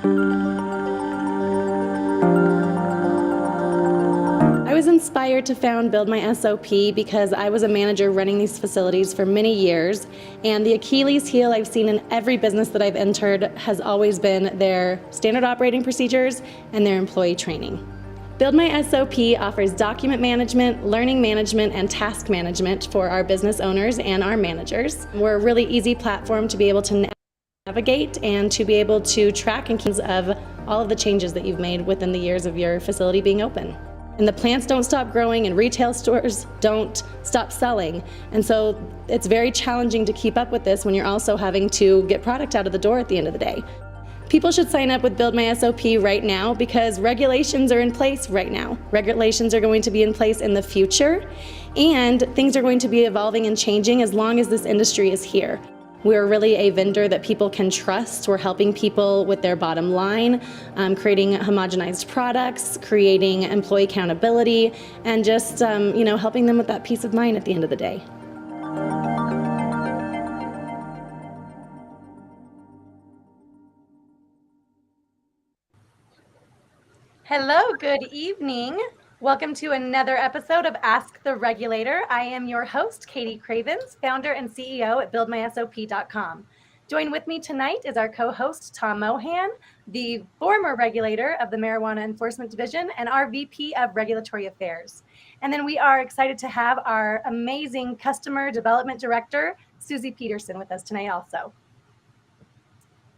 I was inspired to found Build My SOP because I was a manager running these facilities for many years, and the Achilles heel I've seen in every business that I've entered has always been their standard operating procedures and their employee training. Build My SOP offers document management, learning management, and task management for our business owners and our managers. We're a really easy platform to be able to navigate and to be able to track and keep of all of the changes that you've made within the years of your facility being open. And the plants don't stop growing and retail stores don't stop selling. And so it's very challenging to keep up with this when you're also having to get product out of the door at the end of the day. People should sign up with Build My SOP right now because regulations are in place right now. Regulations are going to be in place in the future, and things are going to be evolving and changing as long as this industry is here. We're really a vendor that people can trust. We're helping people with their bottom line, creating homogenized products, creating employee accountability, and just helping them with that peace of mind at the end of the day. Hello, good evening. Welcome to another episode of Ask the Regulator. I am your host, Kady Cravens, founder and CEO at BuildMySOP.com. Joined with me tonight is our co-host, Tom Mohan, the former regulator of the Marijuana Enforcement Division and our VP of Regulatory Affairs. And then we are excited to have our amazing Customer Development Director, Susie Peterson, with us tonight also.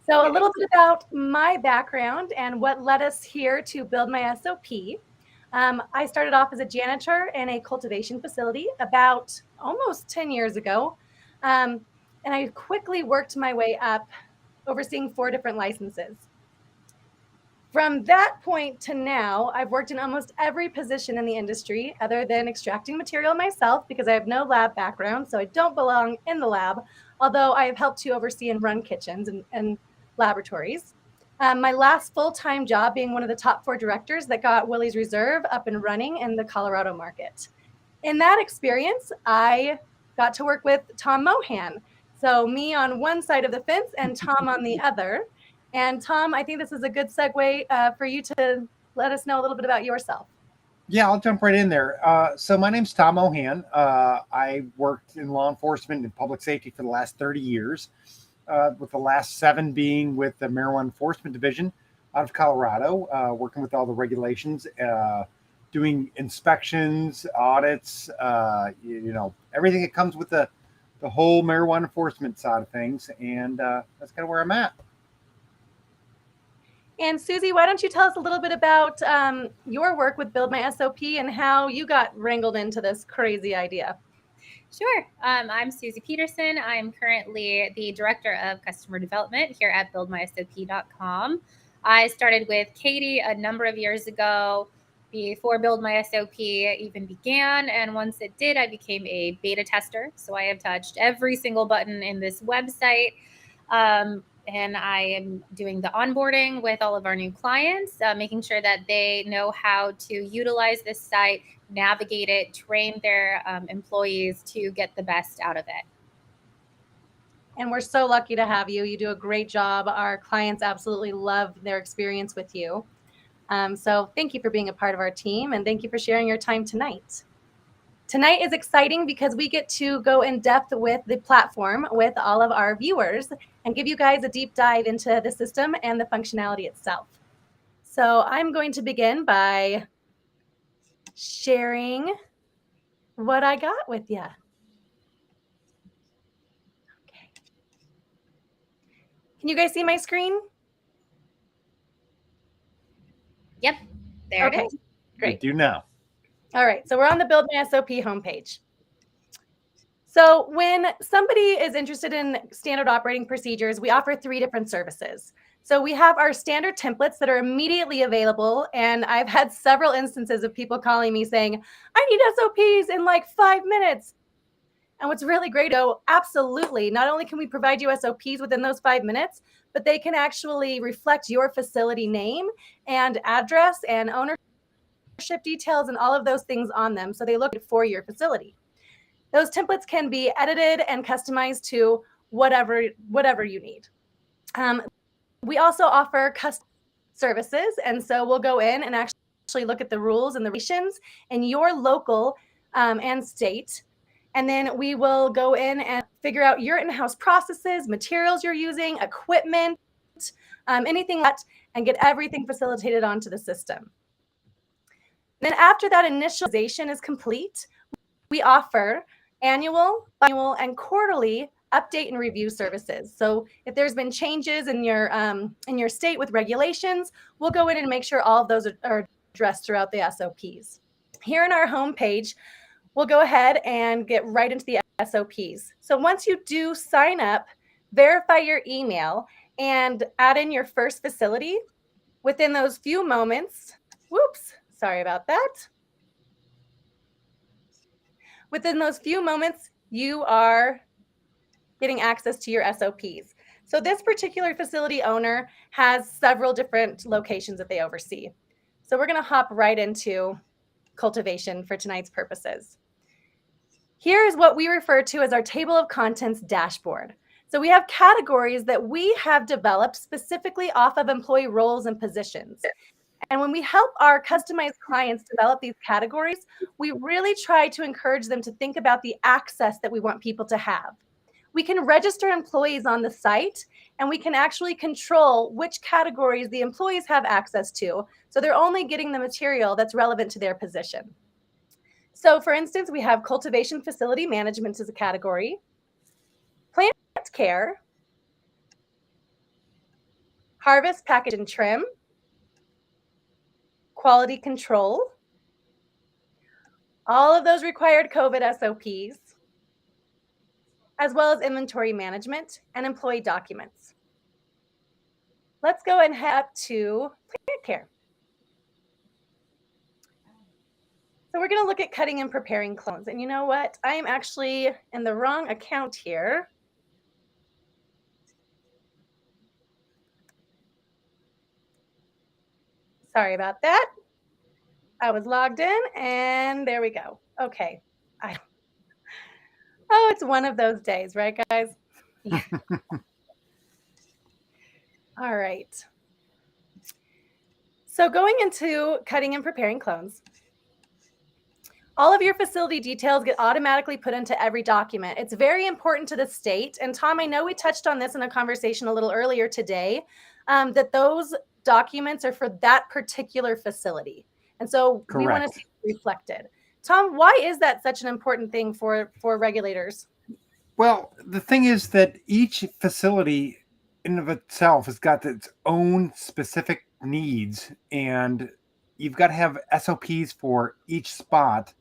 So a little bit about my background and what led us here to Build My SOP. I started off as a janitor in a cultivation facility about almost 10 years ago. And I quickly worked my way up, overseeing 4 different licenses. From that point to now, I've worked in almost every position in the industry other than extracting material myself because I have no lab background, so I don't belong in the lab, although I have helped to oversee and run kitchens and laboratories. My last full-time job being one of the top 4 directors that got Willie's Reserve up and running in the Colorado market. In that experience, I got to work with Tom Mohan. So me on one side of the fence and Tom on the other. And Tom, I think this is a good segue for you to let us know a little bit about yourself. Yeah, I'll jump right in there. So my name's Tom Mohan. I worked in law enforcement and public safety for the last 30 years, with the last 7 being with the Marijuana Enforcement Division out of Colorado, working with all the regulations, doing inspections, audits, everything that comes with the whole marijuana enforcement side of things. And that's kind of where I'm at. And Susie, why don't you tell us a little bit about your work with Build My SOP and how you got wrangled into this crazy idea? Sure. I'm Susie Peterson. I'm currently the Director of Customer Development here at BuildMySOP.com. I started with Kady a number of years ago before Build My SOP even began. And once it did, I became a beta tester. So I have touched every single button in this website. And I am doing the onboarding with all of our new clients, making sure that they know how to utilize this site, navigate it, train their employees to get the best out of it. And we're so lucky to have you. You do a great job. Our clients absolutely love their experience with you. So thank you for being a part of our team, and thank you for sharing your time tonight. Tonight is exciting because we get to go in depth with the platform with all of our viewers and give you guys a deep dive into the system and the functionality itself. So I'm going to begin by sharing what I got with you. Okay. Can you guys see my screen? Yep, there it is. Great. We do now. All right, so we're on the Build My SOP homepage. So when somebody is interested in standard operating procedures, we offer 3 different services. So we have our standard templates that are immediately available. And I've had several instances of people calling me saying, I need SOPs in like 5 minutes. And what's really great, absolutely, not only can we provide you SOPs within those 5 minutes, but they can actually reflect your facility name and address and ownership details and all of those things on them. So they look for your facility. Those templates can be edited and customized to whatever you need. We also offer custom services. And so we'll go in and actually look at the rules and the regulations in your local and state. And then we will go in and figure out your in-house processes, materials you're using, equipment, anything like that, and get everything facilitated onto the system. Then after that initialization is complete, we offer annual, biannual, and quarterly update and review services. So if there's been changes in your state with regulations, we'll go in and make sure all of those are addressed throughout the SOPs. Here in our homepage, we'll go ahead and get right into the SOPs. So once you do sign up, verify your email, and add in your first facility, within those few moments, sorry about that. Within those few moments, you are getting access to your SOPs. So this particular facility owner has several different locations that they oversee. So we're going to hop right into cultivation for tonight's purposes. Here is what we refer to as our table of contents dashboard. So we have categories that we have developed specifically off of employee roles and positions. And when we help our customized clients develop these categories, we really try to encourage them to think about the access that we want people to have. We can register employees on the site, and we can actually control which categories the employees have access to. So they're only getting the material that's relevant to their position. So for instance, we have cultivation facility management as a category, plant care, harvest, package, and trim, quality control, all of those required COVID SOPs, as well as inventory management and employee documents. Let's go and head up to plant care. So we're going to look at cutting and preparing clones. And you know what? I am actually in the wrong account here. Sorry about that. I was logged in, and there we go. Okay. Oh, it's one of those days, right, guys? Yeah. All right. So going into cutting and preparing clones, all of your facility details get automatically put into every document. It's very important to the state. And Tom, I know we touched on this in a conversation a little earlier today, that those documents are for that particular facility. And so we want to see it reflected. Tom, why is that such an important thing for regulators? Well, the thing is that each facility in of itself has got its own specific needs, and you've got to have SOPs for each spot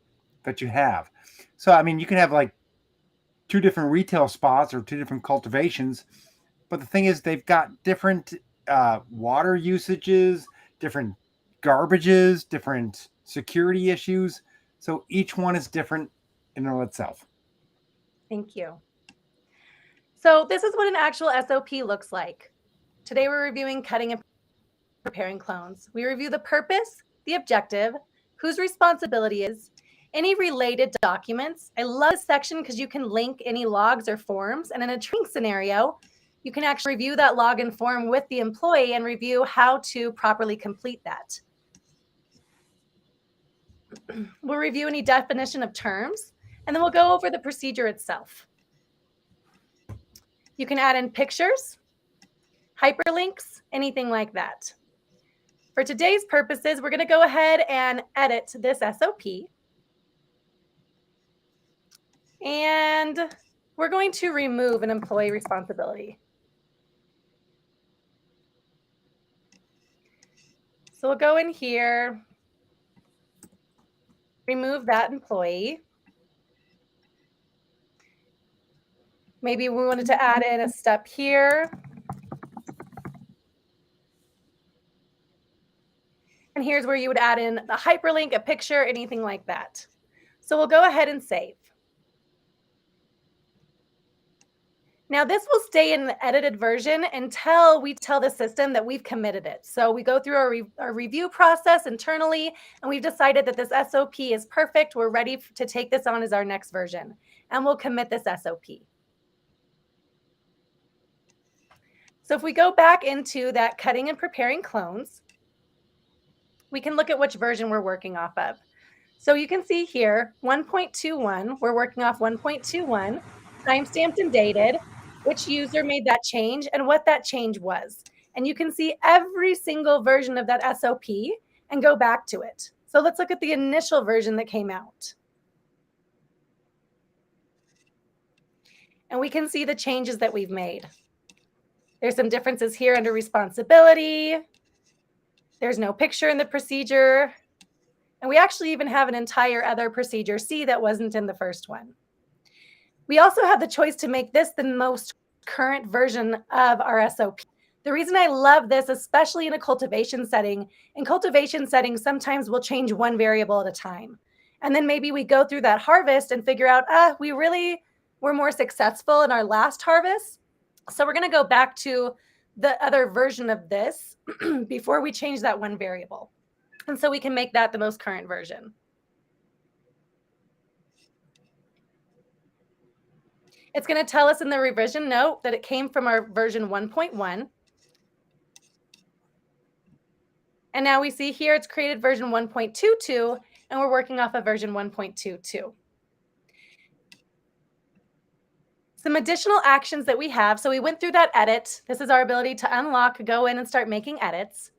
that you have. So, I mean, you can have like two different retail spots or two different cultivations, but the thing is, they've got different water usages, different garbages, different security issues. So each one is different in and of itself. Thank you. So this is what an actual SOP looks like. Today we're reviewing cutting and preparing clones. We review the purpose, the objective, whose responsibility is, any related documents. I love this section because you can link any logs or forms. And in a training scenario, you can actually review that log and form with the employee and review how to properly complete that. We'll review any definition of terms, and then we'll go over the procedure itself. You can add in pictures, hyperlinks, anything like that. For today's purposes, we're going to go ahead and edit this SOP. And we're going to remove an employee responsibility. So we'll go in here, remove that employee. Maybe we wanted to add in a step here. And here's where you would add in a hyperlink, a picture, anything like that. So we'll go ahead and save. Now this will stay in the edited version until we tell the system that we've committed it. So we go through our review process internally, and we've decided that this SOP is perfect. We're ready to take this on as our next version, and we'll commit this SOP. So if we go back into that cutting and preparing clones, we can look at which version we're working off of. So you can see here, 1.21, we're working off 1.21, timestamped and dated, which user made that change and what that change was. And you can see every single version of that SOP and go back to it. So let's look at the initial version that came out. And we can see the changes that we've made. There's some differences here under responsibility. There's no picture in the procedure. And we actually even have an entire other procedure C that wasn't in the first one. We also have the choice to make this the most current version of our SOP. The reason I love this, especially in a cultivation setting, in cultivation settings, sometimes we'll change one variable at a time. And then maybe we go through that harvest and figure out, we really were more successful in our last harvest. So we're going to go back to the other version of this before we change that one variable. And so we can make that the most current version. It's going to tell us in the revision note that it came from our version 1.1. And now we see here it's created version 1.22, and we're working off of version 1.22. Some additional actions that we have. So we went through that edit. This is our ability to unlock, go in and start making edits.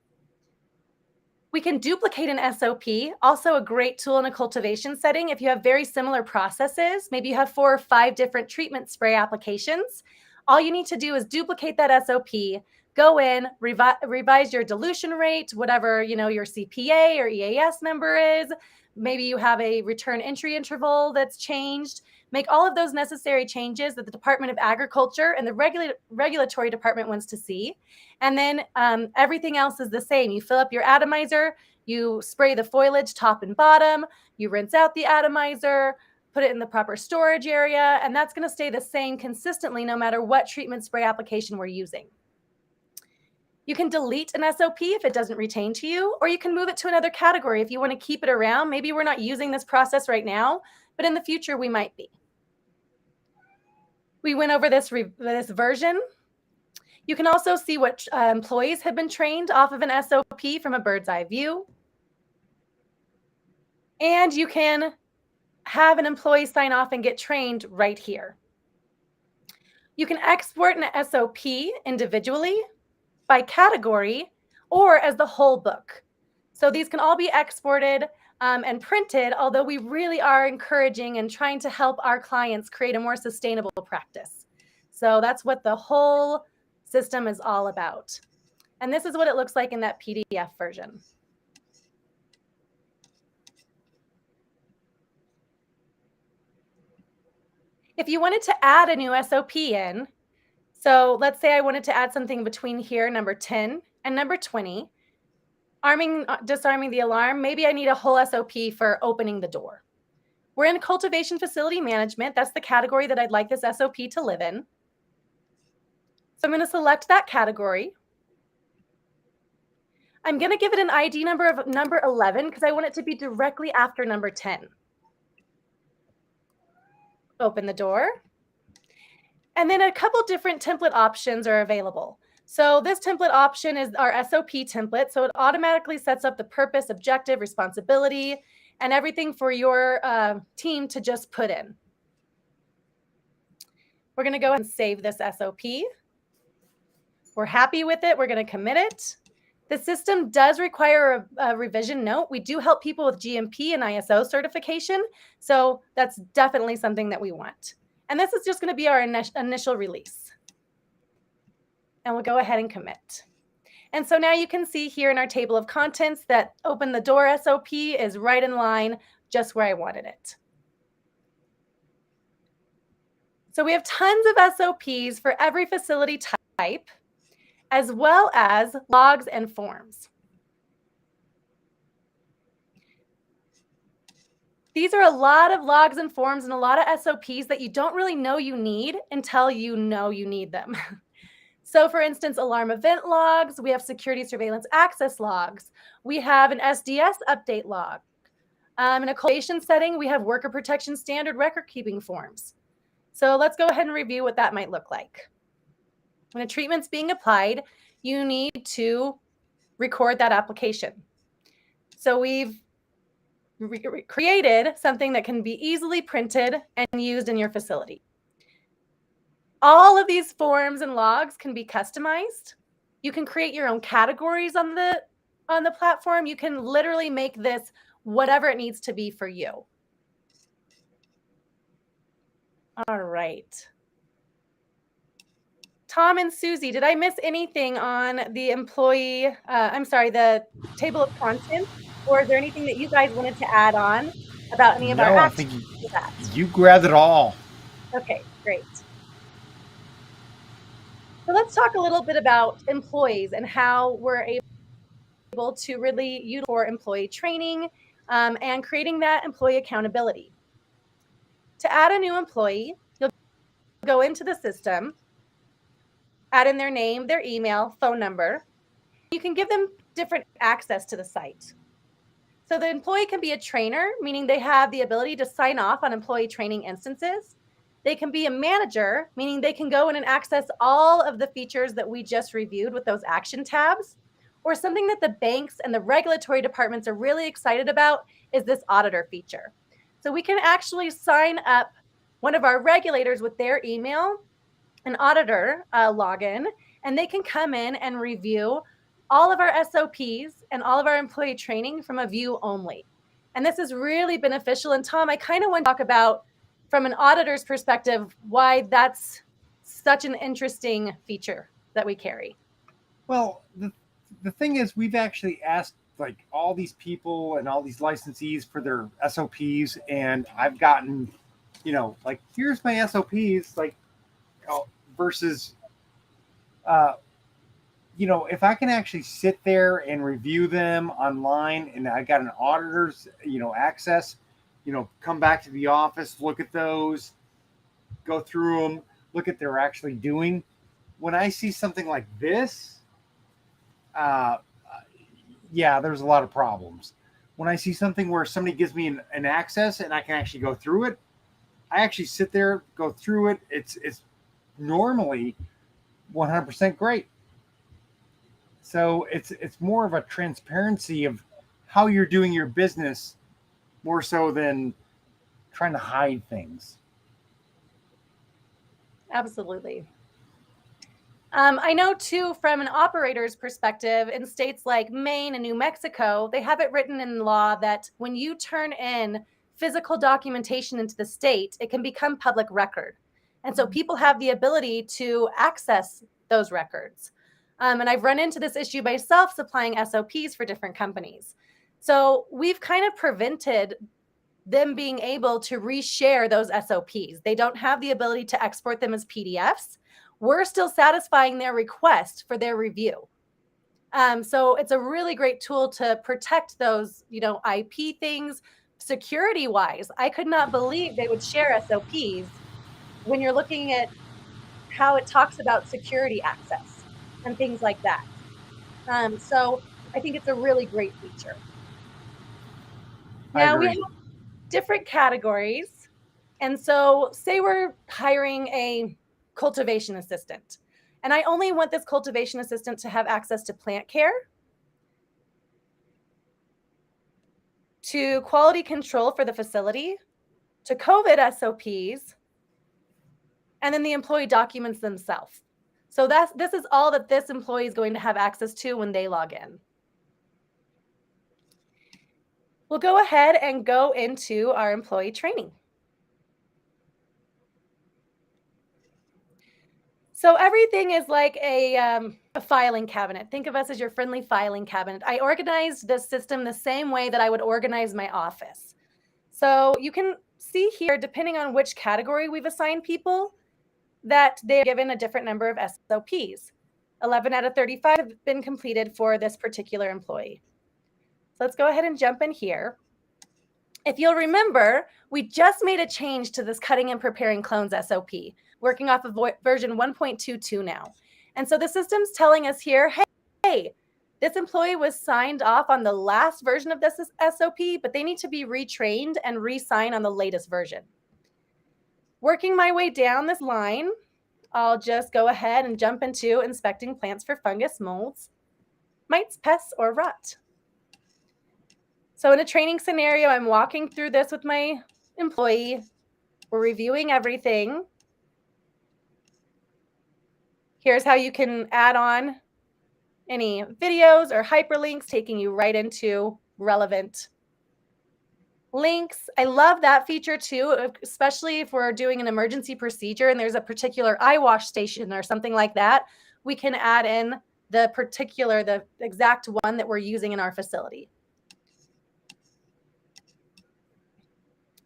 We can duplicate an SOP, also a great tool in a cultivation setting. If you have very similar processes, maybe you have 4 or 5 different treatment spray applications, all you need to do is duplicate that SOP, go in, revise your dilution rate, whatever your CPA or EAS number is. Maybe you have a return entry interval that's changed. Make all of those necessary changes that the Department of Agriculture and the regulatory department wants to see. And then everything else is the same. You fill up your atomizer, you spray the foliage top and bottom, you rinse out the atomizer, put it in the proper storage area, and that's going to stay the same consistently no matter what treatment spray application we're using. You can delete an SOP if it doesn't retain to you, or you can move it to another category if you want to keep it around. Maybe we're not using this process right now, but in the future we might be. We went over this version. You can also see what employees have been trained off of an SOP from a bird's eye view. And you can have an employee sign off and get trained right here. You can export an SOP individually, by category, or as the whole book. So these can all be exported and printed, although we really are encouraging and trying to help our clients create a more sustainable practice. So that's what the whole system is all about. And this is what it looks like in that PDF version. If you wanted to add a new SOP in, so let's say I wanted to add something between here, number 10 and number 20, disarming the alarm, maybe I need a whole SOP for opening the door. We're in cultivation facility management. That's the category that I'd like this SOP to live in. So I'm going to select that category. I'm going to give it an ID number of number 11 because I want it to be directly after number 10. Open the door. And then a couple different template options are available. So this template option is our SOP template. So it automatically sets up the purpose, objective, responsibility, and everything for your team to just put in. We're going to go ahead and save this SOP. We're happy with it. We're going to commit it. The system does require a revision note. We do help people with GMP and ISO certification. So that's definitely something that we want. And this is just going to be our initial release. And we'll go ahead and commit. And so now you can see here in our table of contents that open the door SOP is right in line, just where I wanted it. So we have tons of SOPs for every facility type, as well as logs and forms. These are a lot of logs and forms and a lot of SOPs that you don't really know you need until you know you need them. So for instance, alarm event logs, we have security surveillance access logs. We have an SDS update log. In a cultivation setting, we have worker protection standard record keeping forms. So let's go ahead and review what that might look like. When a treatment's being applied, you need to record that application. So we've created something that can be easily printed and used in your facility. All of these forms and logs can be customized. You can create your own categories on the platform. You can literally make this whatever it needs to be for you. All right. Tom and Susie, did I miss anything on the the table of contents? Or is there anything that you guys wanted to add on about any of our No, I think actions with that? you grabbed it all. Okay, great. So let's talk a little bit about employees and how we're able to really use for employee training and creating that employee accountability. To add a new employee, you'll go into the system, add in their name, their email, phone number. You can give them different access to the site. So the employee can be a trainer, meaning they have the ability to sign off on employee training instances. They can be a manager, meaning they can go in and access all of the features that we just reviewed with those action tabs. Or something that the banks and the regulatory departments are really excited about is this auditor feature. So we can actually sign up one of our regulators with their email, an auditor login, and they can come in and review all of our SOPs and all of our employee training from a view only. And this is really beneficial. And Tom, I kind of want to talk about, from an auditor's perspective, why that's such an interesting feature that we carry. Well, the thing is, we've actually asked like all these people and all these licensees for their SOPs, and I've gotten, like, here's my SOPs, like, versus, uh, if I can actually sit there and review them online, and I got an auditor's, access, come back to the office, look at those, go through them, look at they're actually doing. When I see something like this, uh, yeah, there's a lot of problems. When I see something where somebody gives me an access and I can actually go through it, I actually sit there, go through it. It's normally 100% great. So it's more of a transparency of how you're doing your business, more so than trying to hide things. Absolutely. I know too, from an operator's perspective, in states like Maine and New Mexico, they have it written in law that when you turn in physical documentation into the state, it can become public record. And so people have the ability to access those records. And I've run into this issue myself supplying SOPs for different companies. So we've kind of prevented them being able to reshare those SOPs. They don't have the ability to export them as PDFs. We're still satisfying their request for their review. So it's a really great tool to protect those, IP things. Security wise, I could not believe they would share SOPs when you're looking at how it talks about security access and things like that. So I think it's a really great feature. I Now we agree. have different categories. And so, say we're hiring a cultivation assistant, and I only want this cultivation assistant to have access to plant care, to quality control for the facility, to COVID SOPs, and then the employee documents themselves. So this is all that this employee is going to have access to when they log in. We'll go ahead and go into our employee training. So everything is like a filing cabinet. Think of us as your friendly filing cabinet. I organized this system the same way that I would organize my office. So you can see here, depending on which category we've assigned people, that they're given a different number of SOPs. 11 out of 35 have been completed for this particular employee. So let's go ahead and jump in here. If you'll remember, we just made a change to this cutting and preparing clones SOP, working off of version 1.22 now. And so the system's telling us here, hey, this employee was signed off on the last version of this SOP, but they need to be retrained and re-sign on the latest version. Working my way down this line, I'll just go ahead and jump into inspecting plants for fungus, molds, mites, pests, or rot. So in a training scenario, I'm walking through this with my employee. We're reviewing everything. Here's how you can add on any videos or hyperlinks taking you right into relevant links. I love that feature too, especially if we're doing an emergency procedure and there's a particular eye wash station or something like that. We can add in the exact one that we're using in our facility.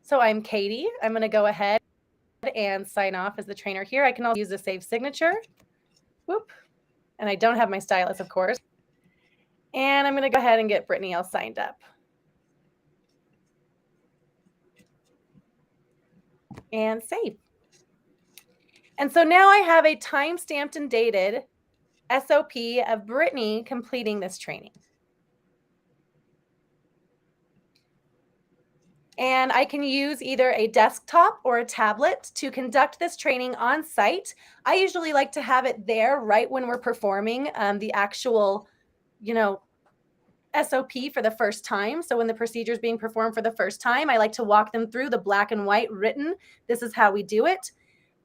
So I'm Kady. I'm going to go ahead and sign off as the trainer here. I can also use a save signature. Whoop. And I don't have my stylus, of course. And I'm going to go ahead and get Brittany all signed up. And save. And so now I have a time-stamped and dated SOP of Brittany completing this training. And I can use either a desktop or a tablet to conduct this training on site. I usually like to have it there right when we're performing the actual, SOP for the first time. So when the procedure is being performed for the first time, I like to walk them through the black and white written. This is how we do it.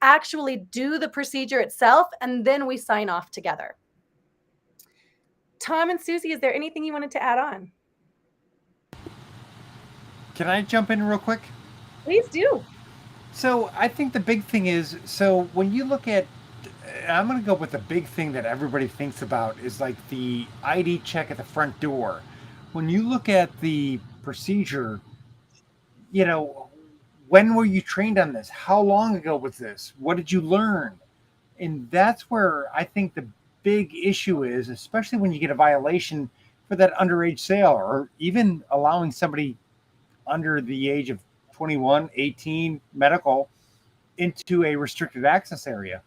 Actually do the procedure itself, and then we sign off together. Tom and Susie, is there anything you wanted to add on? Can I jump in real quick? Please do. So I think the big thing is, so when you look at, I'm going to go with the big thing that everybody thinks about is like the ID check at the front door. When you look at the procedure, when were you trained on this? How long ago was this? What did you learn? And that's where I think the big issue is, especially when you get a violation for that underage sale or even allowing somebody under the age of 21, 18 medical into a restricted access area.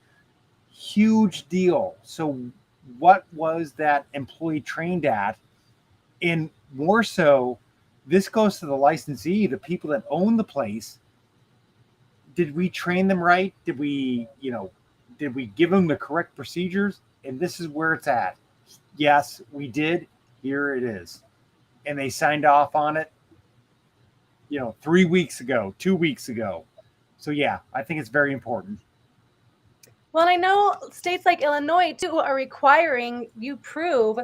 Huge deal. So what was that employee trained at? And more so, this goes to the licensee, the people that own the place. Did we train them right? Did we give them the correct procedures? And this is where it's at. Yes, we did. Here it is. And they signed off on it, 3 weeks ago, 2 weeks ago. So yeah, I think it's very important. Well, and I know states like Illinois too are requiring you prove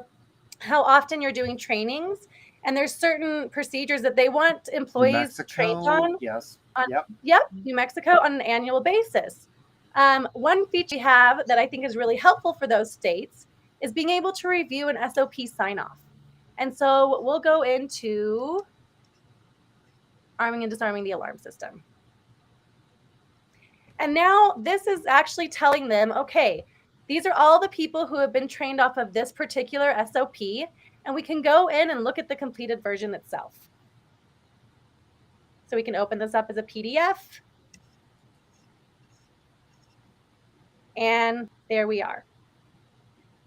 how often you're doing trainings, and there's certain procedures that they want employees trained on. Yes. New Mexico on an annual basis. One feature we have that I think is really helpful for those states is being able to review an SOP sign off. And so we'll go into arming and disarming the alarm system. And now this is actually telling them, okay, these are all the people who have been trained off of this particular SOP, and we can go in and look at the completed version itself. So we can open this up as a PDF. And there we are.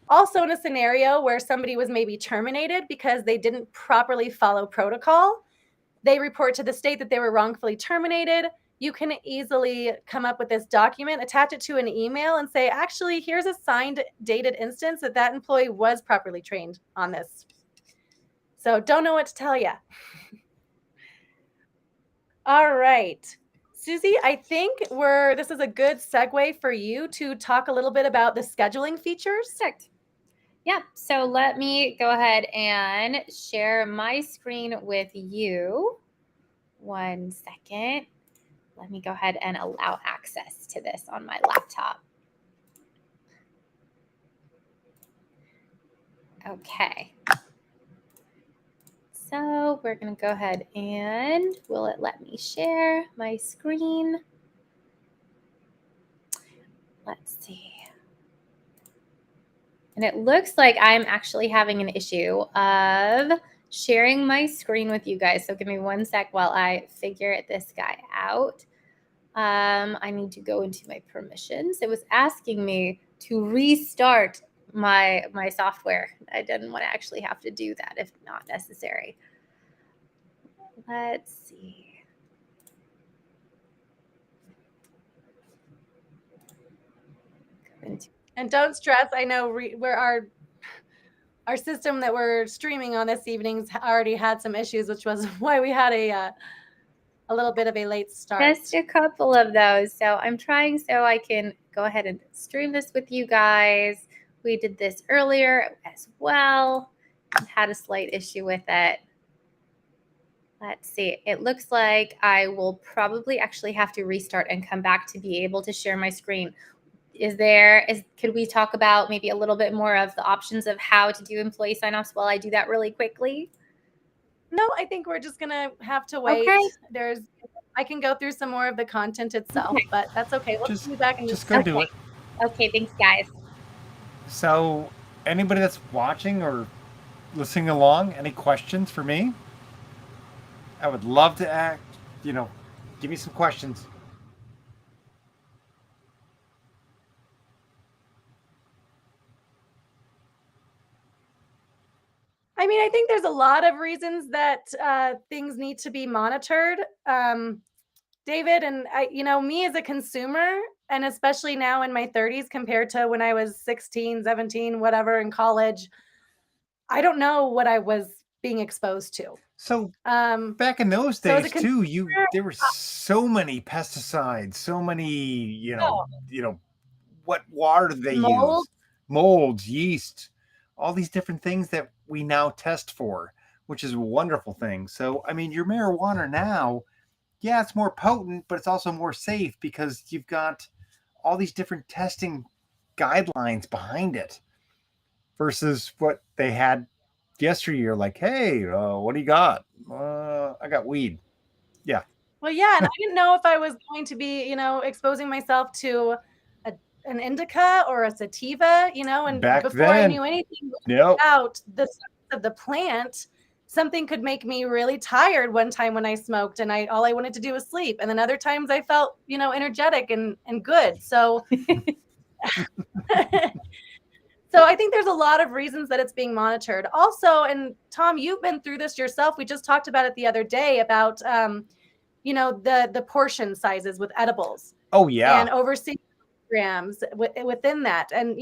Also, in a scenario where somebody was maybe terminated because they didn't properly follow protocol, they report to the state that they were wrongfully terminated. You can easily come up with this document, attach it to an email, and say, actually, here's a signed, dated instance that employee was properly trained on this. So don't know what to tell you. All right. Susie, I think this is a good segue for you to talk a little bit about the scheduling features. Perfect. Yeah, so let me go ahead and share my screen with you. 1 second. Let me go ahead and allow access to this on my laptop. Okay. So we're going to go ahead and will it let me share my screen? Let's see. And it looks like I'm actually having an issue of sharing my screen with you guys. So give me 1 sec while I figure this guy out. I need to go into my permissions. It was asking me to restart my software. I didn't want to actually have to do that if not necessary. Let's see. And don't stress. I know where our system that we're streaming on this evening's already had some issues, which was why we had a little bit of a late start. Just a couple of those. So I'm trying so I can go ahead and stream this with you guys. We did this earlier as well. Had a slight issue with it. Let's see. It looks like I will probably actually have to restart and come back to be able to share my screen. Could we talk about maybe a little bit more of the options of how to do employee sign-offs while I do that really quickly? No, I think we're just gonna have to wait. Okay. I can go through some more of the content itself, but that's okay. We'll be back in just go do it. Okay, thanks, guys. So, anybody that's watching or listening along, any questions for me? I would love to give me some questions. I mean, I think there's a lot of reasons that things need to be monitored. David, and me as a consumer, and especially now in my 30s compared to when I was 16, 17, whatever, in college, I don't know what I was being exposed to. So back in those days too, there were so many pesticides, so many, what water did they use? Molds, yeast, all these different things that we now test for, which is a wonderful thing. So, I mean, your marijuana now, yeah, it's more potent, but it's also more safe because you've got all these different testing guidelines behind it versus what they had yesteryear. Like, hey, what do you got? I got weed. Yeah. Well, yeah, and I didn't know if I was going to be, exposing myself to an indica or a sativa, and before I knew anything about the science of the plant, something could make me really tired one time when I smoked, and all I wanted to do was sleep. And then other times I felt, energetic and good. So so I think there's a lot of reasons that it's being monitored. Also, and Tom, you've been through this yourself. We just talked about it the other day about the portion sizes with edibles. Oh yeah. And overseeing programs within that. And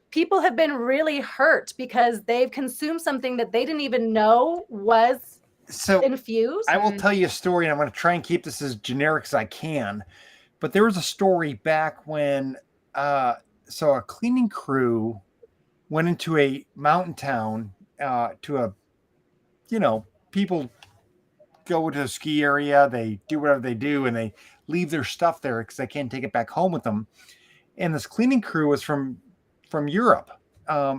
people have been really hurt because they've consumed something that they didn't even know was infused. I will tell you a story, and I'm going to try and keep this as generic as I can. But there was a story back when so a cleaning crew went into a mountain town people go to a ski area, they do whatever they do, and they leave their stuff there because they can't take it back home with them. And this cleaning crew was from Europe.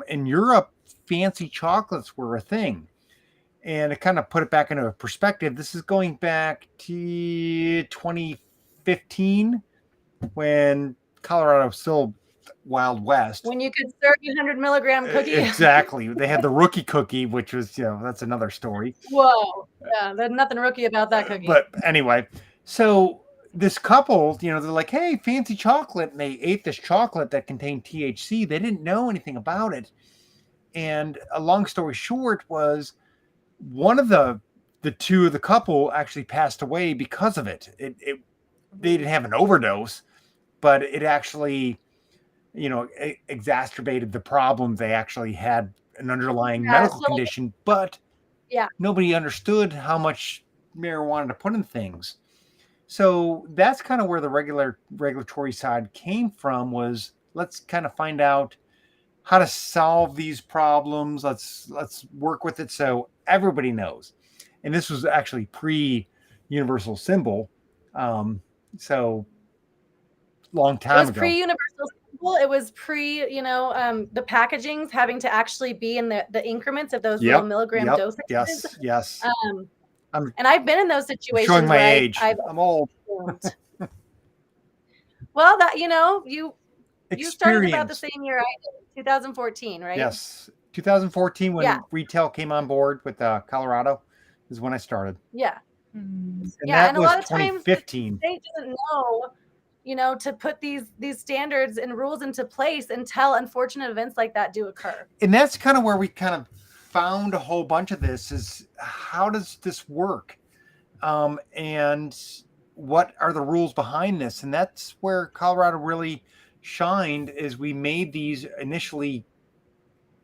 In Europe, fancy chocolates were a thing. And to kind of put it back into perspective, this is going back to 2015 when Colorado was still Wild West. When you could serve a 100 milligram cookie. Exactly. They had the rookie cookie, which was, that's another story. Whoa. Yeah, there's nothing rookie about that cookie. But anyway, so this couple, they're like, hey, fancy chocolate. And they ate this chocolate that contained THC. They didn't know anything about it. And a long story short was one of the two of the couple actually passed away because of it. They didn't have an overdose, but it actually, exacerbated the problem. They actually had an underlying medical condition, but nobody understood how much marijuana to put in things. So that's kind of where the regulatory side came from, was let's kind of find out how to solve these problems. Let's work with it so everybody knows. And this was actually pre-universal symbol. So long time ago. It was pre-universal symbol. It was pre, the packagings having to actually be in the increments of those little milligram dosages. Yes. And I've been in those situations. Showing my age. I'm old. Well, that you started about the same year I did, 2014, right? Yes, 2014 when retail came on board with Colorado is when I started. Yeah. And that was a lot of 2015. Times they didn't know, to put these standards and rules into place until unfortunate events like that do occur. And that's kind of where we kind of found a whole bunch of this is how does this work? And what are the rules behind this? And that's where Colorado really shined, is we made these initially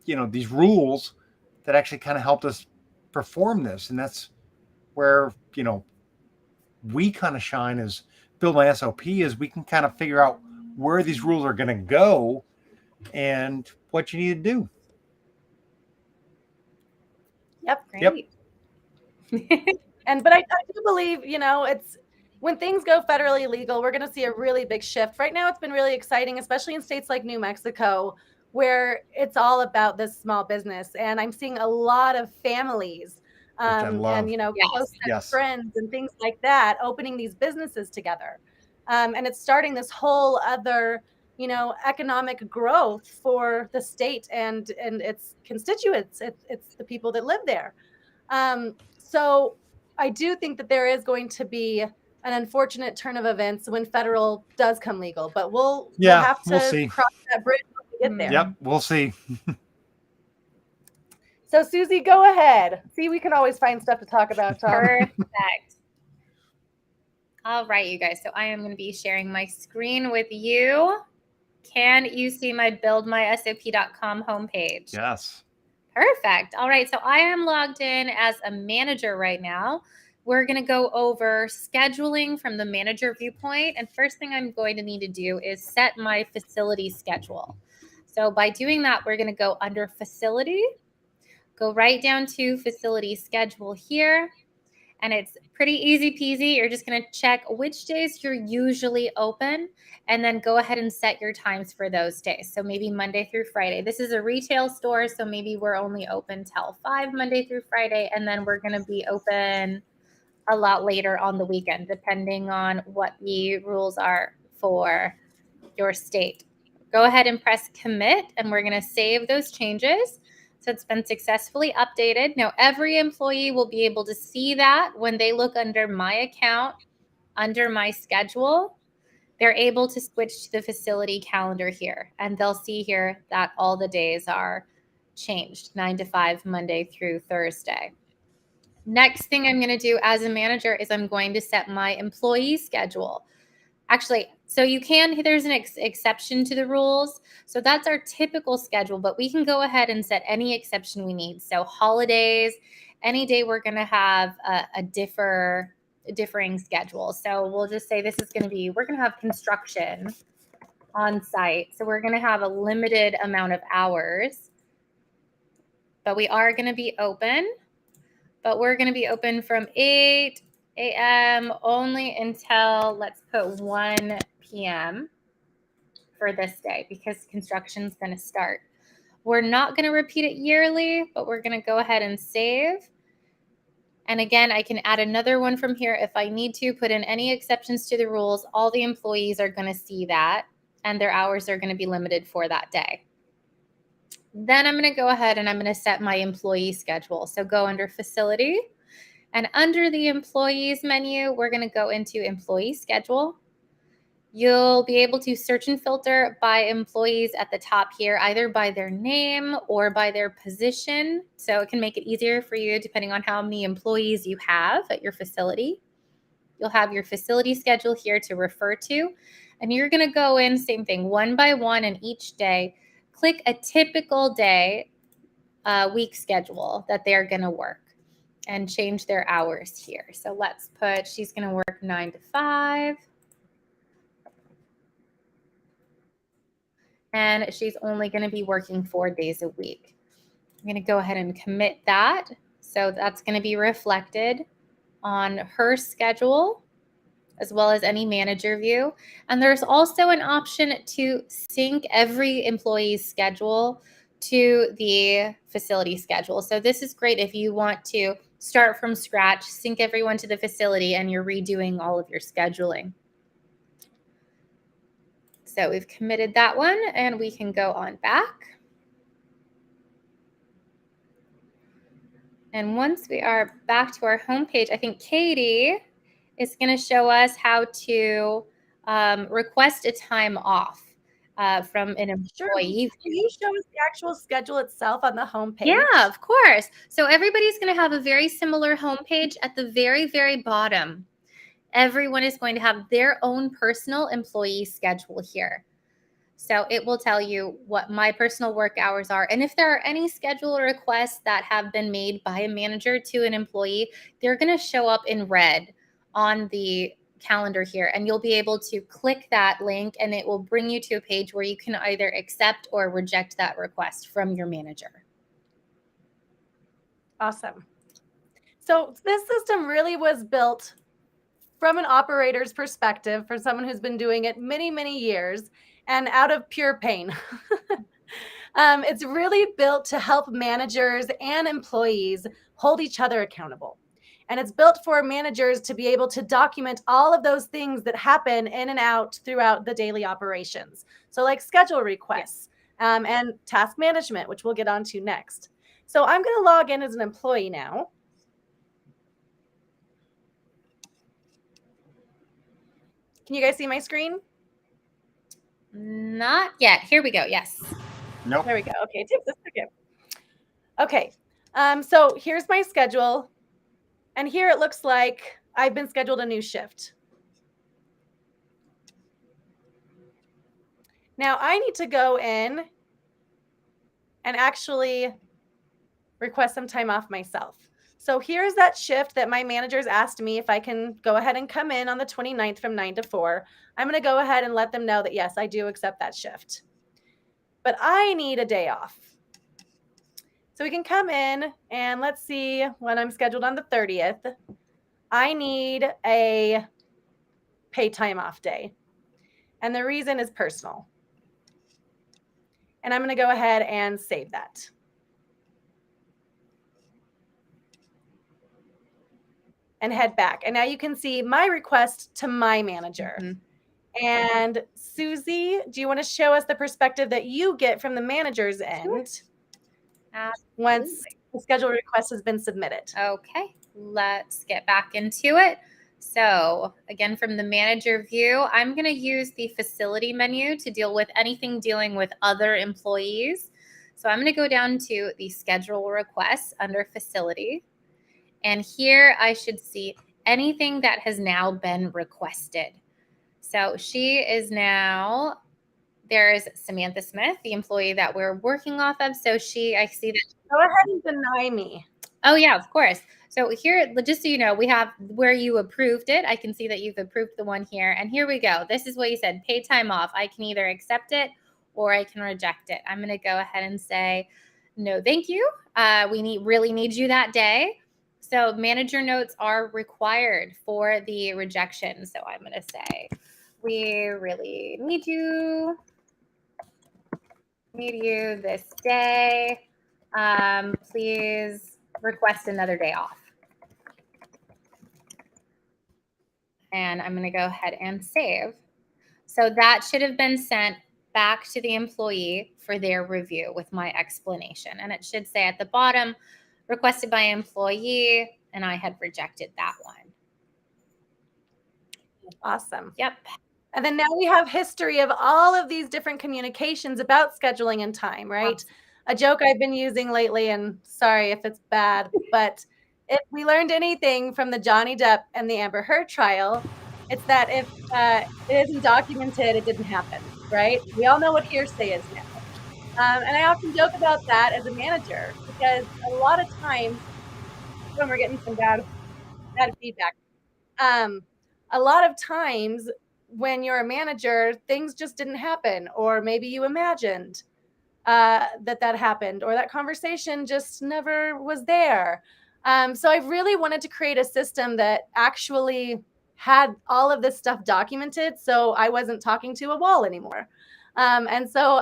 these rules that actually kind of helped us perform this. And that's where, we kind of shine as Build My SOP, is we can kind of figure out where these rules are going to go and what you need to do. Yep. Great. But I do believe, it's when things go federally legal, we're going to see a really big shift. Right now, it's been really exciting, especially in states like New Mexico, where it's all about this small business. And I'm seeing a lot of families and, close friends and things like that opening these businesses together. And it's starting this whole other, economic growth for the state and its constituents. It's the people that live there. So I do think that there is going to be an unfortunate turn of events when federal does come legal, but we'll have to see. cross that bridge when we get there. Yep, we'll see. So Susie, go ahead. See, we can always find stuff to talk about, Tom. Perfect. All right, you guys. So I am going to be sharing my screen with you. Can you see my buildmysop.com homepage? Yes. Perfect. All right. So I am logged in as a manager right now. We're going to go over scheduling from the manager viewpoint. And first thing I'm going to need to do is set my facility schedule. So by doing that, we're going to go under facility, go right down to facility schedule here. And it's pretty easy peasy. You're just going to check which days you're usually open and then go ahead and set your times for those days. So maybe Monday through Friday. This is a retail store, so maybe we're only open till 5 Monday through Friday, and then we're going to be open a lot later on the weekend, depending on what the rules are for your state. Go ahead and press commit, and we're going to save those changes. So it's been successfully updated. Now, every employee will be able to see that when they look under my account, under my schedule. They're able to switch to the facility calendar here, and they'll see here that all the days are changed, 9 to 5, Monday through Thursday. Next thing I'm going to do as a manager is I'm going to set my employee schedule. Actually, so there's an exception to the rules. So that's our typical schedule, but we can go ahead and set any exception we need. So holidays, any day we're going to have a differing schedule. So we'll just say we're going to have construction on site. So we're going to have a limited amount of hours, but we are going to be open. But we're going to be open from 8 a.m. only until, let's put 1 p.m. for this day because construction's going to start. We're not going to repeat it yearly, but we're going to go ahead and save. And again, I can add another one from here if I need to, put in any exceptions to the rules. All the employees are going to see that, and their hours are going to be limited for that day. Then I'm going to go ahead and I'm going to set my employee schedule. So go under facility, and under the employees menu, we're going to go into employee schedule. You'll be able to search and filter by employees at the top here, either by their name or by their position. So it can make it easier for you depending on how many employees you have at your facility. You'll have your facility schedule here to refer to, and you're going to go in, same thing, one by one, and each day click a typical day, week schedule that they're going to work and change their hours here. So let's put, she's going to work 9 to 5. And she's only going to be working 4 days a week. I'm going to go ahead and commit that. So that's going to be reflected on her schedule as well as any manager view. And there's also an option to sync every employee's schedule to the facility schedule. So this is great if you want to start from scratch, sync everyone to the facility, and you're redoing all of your scheduling. So we've committed that one, and we can go on back. And once we are back to our homepage, I think Kady is going to show us how to request a time off from an employee. Sure. Can you show us the actual schedule itself on the homepage? Yeah, of course. So everybody's going to have a very similar homepage at the very, very bottom. Everyone is going to have their own personal employee schedule here. So it will tell you what my personal work hours are. And if there are any schedule requests that have been made by a manager to an employee, they're going to show up in red on the calendar here. And you'll be able to click that link and it will bring you to a page where you can either accept or reject that request from your manager. Awesome. So this system really was built from an operator's perspective, for someone who's been doing it many, many years and out of pure pain. It's really built to help managers and employees hold each other accountable. And it's built for managers to be able to document all of those things that happen in and out throughout the daily operations. So like schedule requests and task management, which we'll get onto next. So I'm going to log in as an employee now. Can you guys see my screen? Not yet. Here we go. Yes. Nope. There we go. Okay, it takes a second. Okay, so here's my schedule. And here it looks like I've been scheduled a new shift. Now I need to go in and actually request some time off myself. So here's that shift that my managers asked me if I can go ahead and come in on the 29th from 9 to 4. I'm going to go ahead and let them know that, yes, I do accept that shift. But I need a day off. So we can come in and let's see when I'm scheduled on the 30th. I need a pay time off day. And the reason is personal. And I'm going to go ahead and save that. And head back. And now you can see my request to my manager. Mm-hmm. And Susie, do you want to show us the perspective that you get from the manager's end once the schedule request has been submitted? Okay, let's get back into it. So again, from the manager view, I'm going to use the facility menu to deal with anything dealing with other employees. So I'm going to go down to the schedule requests under facility. And here I should see anything that has now been requested. So she is now, there's Samantha Smith, the employee that we're working off of. So I see that. Go ahead and deny me. Oh yeah, of course. So here, just so you know, we have where you approved it. I can see that you've approved the one here. And here we go. This is what you said, pay time off. I can either accept it or I can reject it. I'm going to go ahead and say, no, thank you. We really need you that day. So manager notes are required for the rejection. So I'm going to say, we really need you this day. Please request another day off. And I'm going to go ahead and save. So that should have been sent back to the employee for their review with my explanation. And it should say at the bottom, requested by employee, and I had rejected that one. Awesome. Yep. And then now we have history of all of these different communications about scheduling and time, right? Awesome. A joke I've been using lately, and sorry if it's bad, but if we learned anything from the Johnny Depp and the Amber Heard trial, it's that if it isn't documented, it didn't happen, right? We all know what hearsay is now. And I often joke about that as a manager because a lot of times when we're getting some bad feedback, a lot of times when you're a manager, things just didn't happen, or maybe you imagined that happened, or that conversation just never was there. So I really wanted to create a system that actually had all of this stuff documented, so I wasn't talking to a wall anymore. And so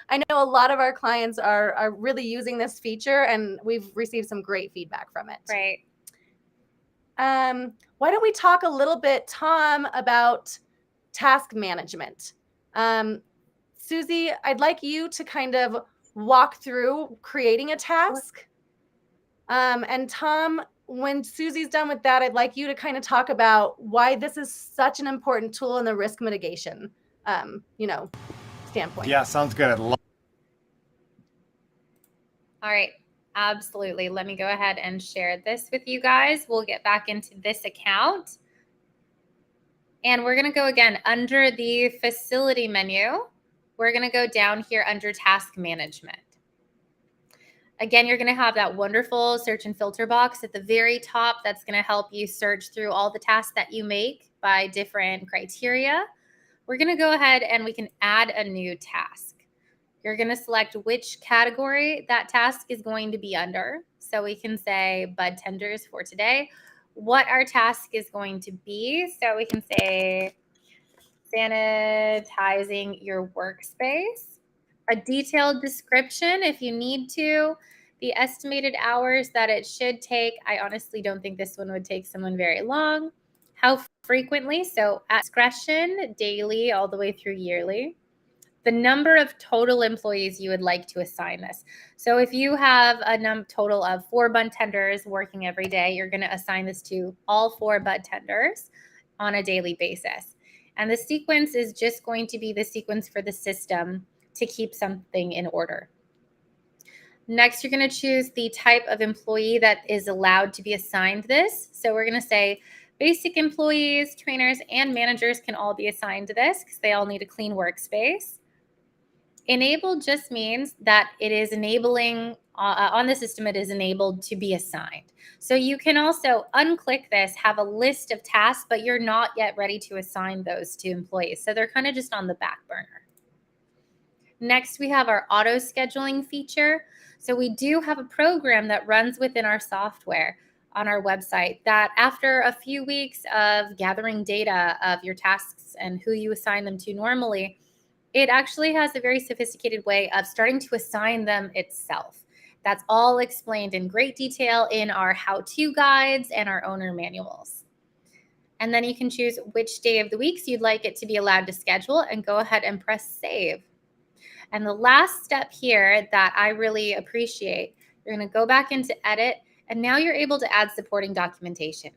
I know a lot of our clients are really using this feature, and we've received some great feedback from it. Right. Why don't we talk a little bit, Tom, about task management? Susie, I'd like you to kind of walk through creating a task. And Tom, when Susie's done with that, I'd like you to kind of talk about why this is such an important tool in the risk mitigation, standpoint. Yeah, sounds good. All right. Absolutely. Let me go ahead and share this with you guys. We'll get back into this account. And we're going to go again under the facility menu. we're going to go down here under task management. Again, you're going to have that wonderful search and filter box at the very top that's going to help you search through all the tasks that you make by different criteria. We're going to go ahead and we can add a new task. You're going to select which category that task is going to be under. So we can say bud tenders for today, what our task is going to be. So we can say sanitizing your workspace, a detailed description if you need to, the estimated hours that it should take. I honestly don't think this one would take someone very long. How frequently? So at discretion, daily, all the way through yearly. The number of total employees you would like to assign this. So if you have a total of 4 bud tenders working every day, you're going to assign this to all 4 bud tenders on a daily basis. And the sequence is just going to be the sequence for the system to keep something in order. Next, you're going to choose the type of employee that is allowed to be assigned this. So we're going to say basic employees, trainers, and managers can all be assigned to this because they all need a clean workspace. Enabled just means that it is enabling on the system, it is enabled to be assigned. So you can also unclick this, have a list of tasks, but you're not yet ready to assign those to employees. So they're kind of just on the back burner. Next, we have our auto scheduling feature. So we do have a program that runs within our software on our website that after a few weeks of gathering data of your tasks and who you assign them to normally, it actually has a very sophisticated way of starting to assign them itself. That's all explained in great detail in our how-to guides and our owner manuals. And then you can choose which day of the week you'd like it to be allowed to schedule and go ahead and press save. And the last step here that I really appreciate, you're going to go back into edit, and now you're able to add supporting documentation.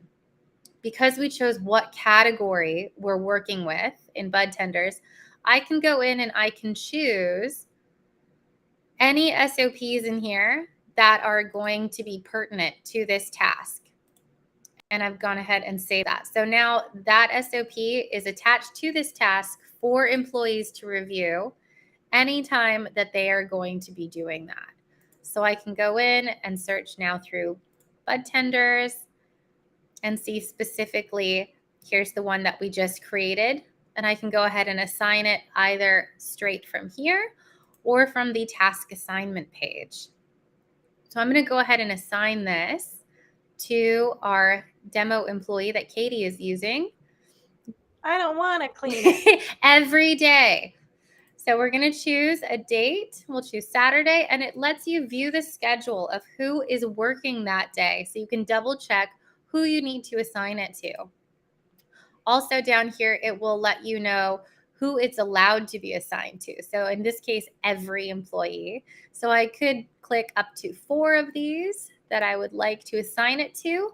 Because we chose what category we're working with in bud tenders, I can go in and I can choose any SOPs in here that are going to be pertinent to this task. And I've gone ahead and saved that. So now that SOP is attached to this task for employees to review anytime that they are going to be doing that. So I can go in and search now through bud tenders and see specifically, here's the one that we just created. And I can go ahead and assign it either straight from here or from the task assignment page. So I'm going to go ahead and assign this to our demo employee that Kady is using. I don't want to clean it. Every day. So we're going to choose a date. We'll choose Saturday, and it lets you view the schedule of who is working that day. So you can double check who you need to assign it to. Also down here, it will let you know who it's allowed to be assigned to. So in this case, every employee. So I could click up to 4 of these that I would like to assign it to.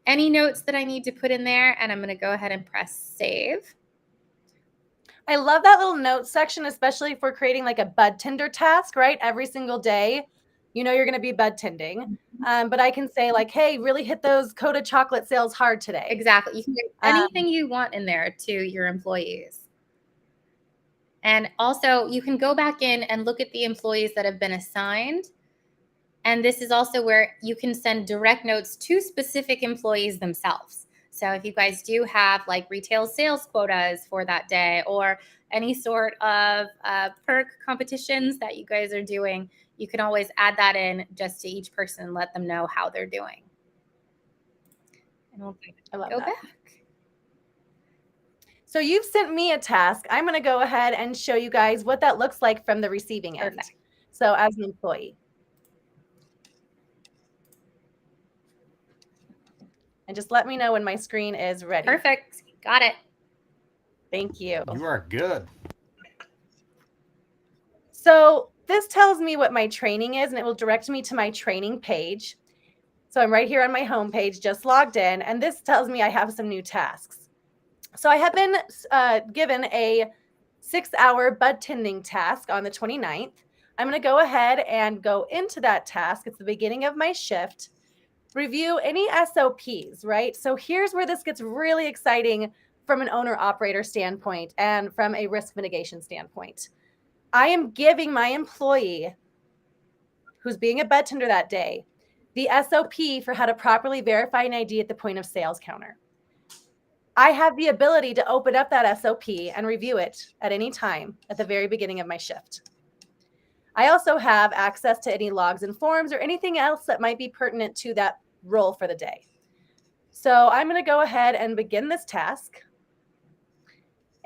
Any notes that I need to put in there, and I'm going to go ahead and press save. I love that little notes section, especially if we're creating like a bud tender task, right? Every single day, you know, you're going to be bud tending. But I can say like, hey, really hit those Coda chocolate sales hard today. Exactly. You can get anything you want in there to your employees. And also you can go back in and look at the employees that have been assigned. And this is also where you can send direct notes to specific employees themselves. So if you guys do have like retail sales quotas for that day or any sort of perk competitions that you guys are doing, you can always add that in just to each person and let them know how they're doing. And we'll go back. So you've sent me a task. I'm going to go ahead and show you guys what that looks like from the receiving end. Perfect. So as an employee. And just let me know when my screen is ready. Perfect. Got it. Thank you. You are good. So this tells me what my training is, and it will direct me to my training page. So I'm right here on my home page, just logged in, and this tells me I have some new tasks. So I have been given a 6-hour bud tending task on the 29th. I'm going to go ahead and go into that task. It's the beginning of my shift. Review any SOPs, right? So here's where this gets really exciting from an owner-operator standpoint and from a risk mitigation standpoint. I am giving my employee who's being a bud tender that day the SOP for how to properly verify an ID at the point of sales counter. I have the ability to open up that SOP and review it at any time at the very beginning of my shift. I also have access to any logs and forms or anything else that might be pertinent to that role for the day. So I'm going to go ahead and begin this task.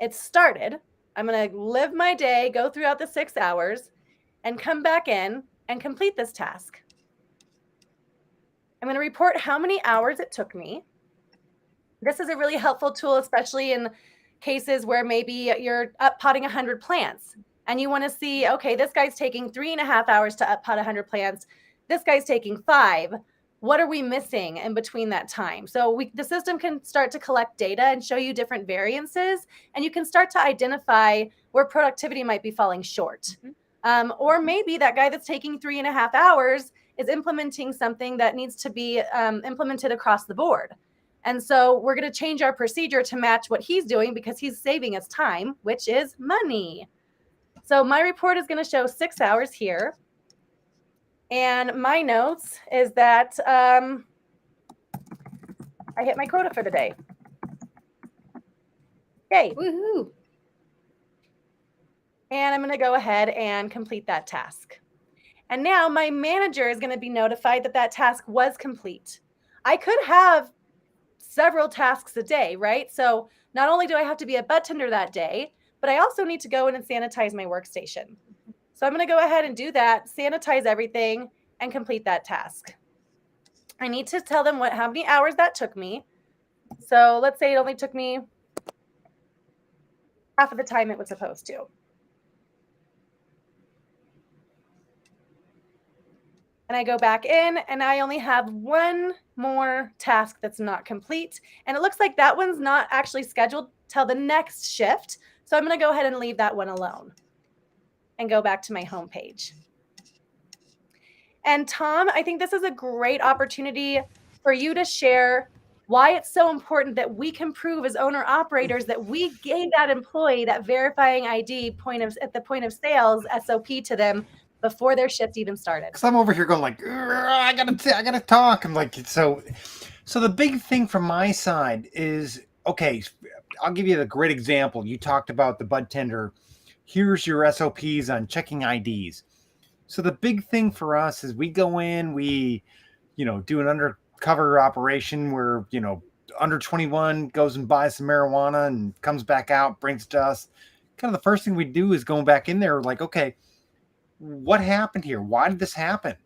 It's started. I'm going to live my day, go throughout the 6 hours, and come back in and complete this task. I'm going to report how many hours it took me. This is a really helpful tool, especially in cases where maybe you're up potting 100 plants and you want to see, okay, this guy's taking 3.5 hours to up pot 100 plants. This guy's taking 5. What are we missing in between that time? So the system can start to collect data and show you different variances, and you can start to identify where productivity might be falling short. Or maybe that guy that's taking 3.5 hours is implementing something that needs to be implemented across the board. And so we're going to change our procedure to match what he's doing because he's saving us time, which is money. So my report is going to show 6 hours here. And my notes is that I hit my quota for the day. Yay. Woohoo. And I'm going to go ahead and complete that task. And now my manager is going to be notified that that task was complete. I could have several tasks a day, right? So not only do I have to be a bud tender that day, but I also need to go in and sanitize my workstation. So I'm going to go ahead and do that, sanitize everything, and complete that task. I need to tell them how many hours that took me. So let's say it only took me half of the time it was supposed to. And I go back in and I only have one more task that's not complete. And it looks like that one's not actually scheduled till the next shift. So I'm going to go ahead and leave that one alone and go back to my home page. And Tom, I think this is a great opportunity for you to share why it's so important that we can prove as owner operators that we gave that employee that verifying ID at the point of sales SOP to them before their shift even started. Because I'm over here going like, I gotta talk. I'm like, so the big thing from my side is, okay, I'll give you the great example. You talked about the bud tender. Here's your SOPs on checking IDs. So the big thing for us is we go in, we, do an undercover operation where, under 21 goes and buys some marijuana and comes back out, brings it to us. Kind of the first thing we do is going back in there like, okay, what happened here? Why did this happen?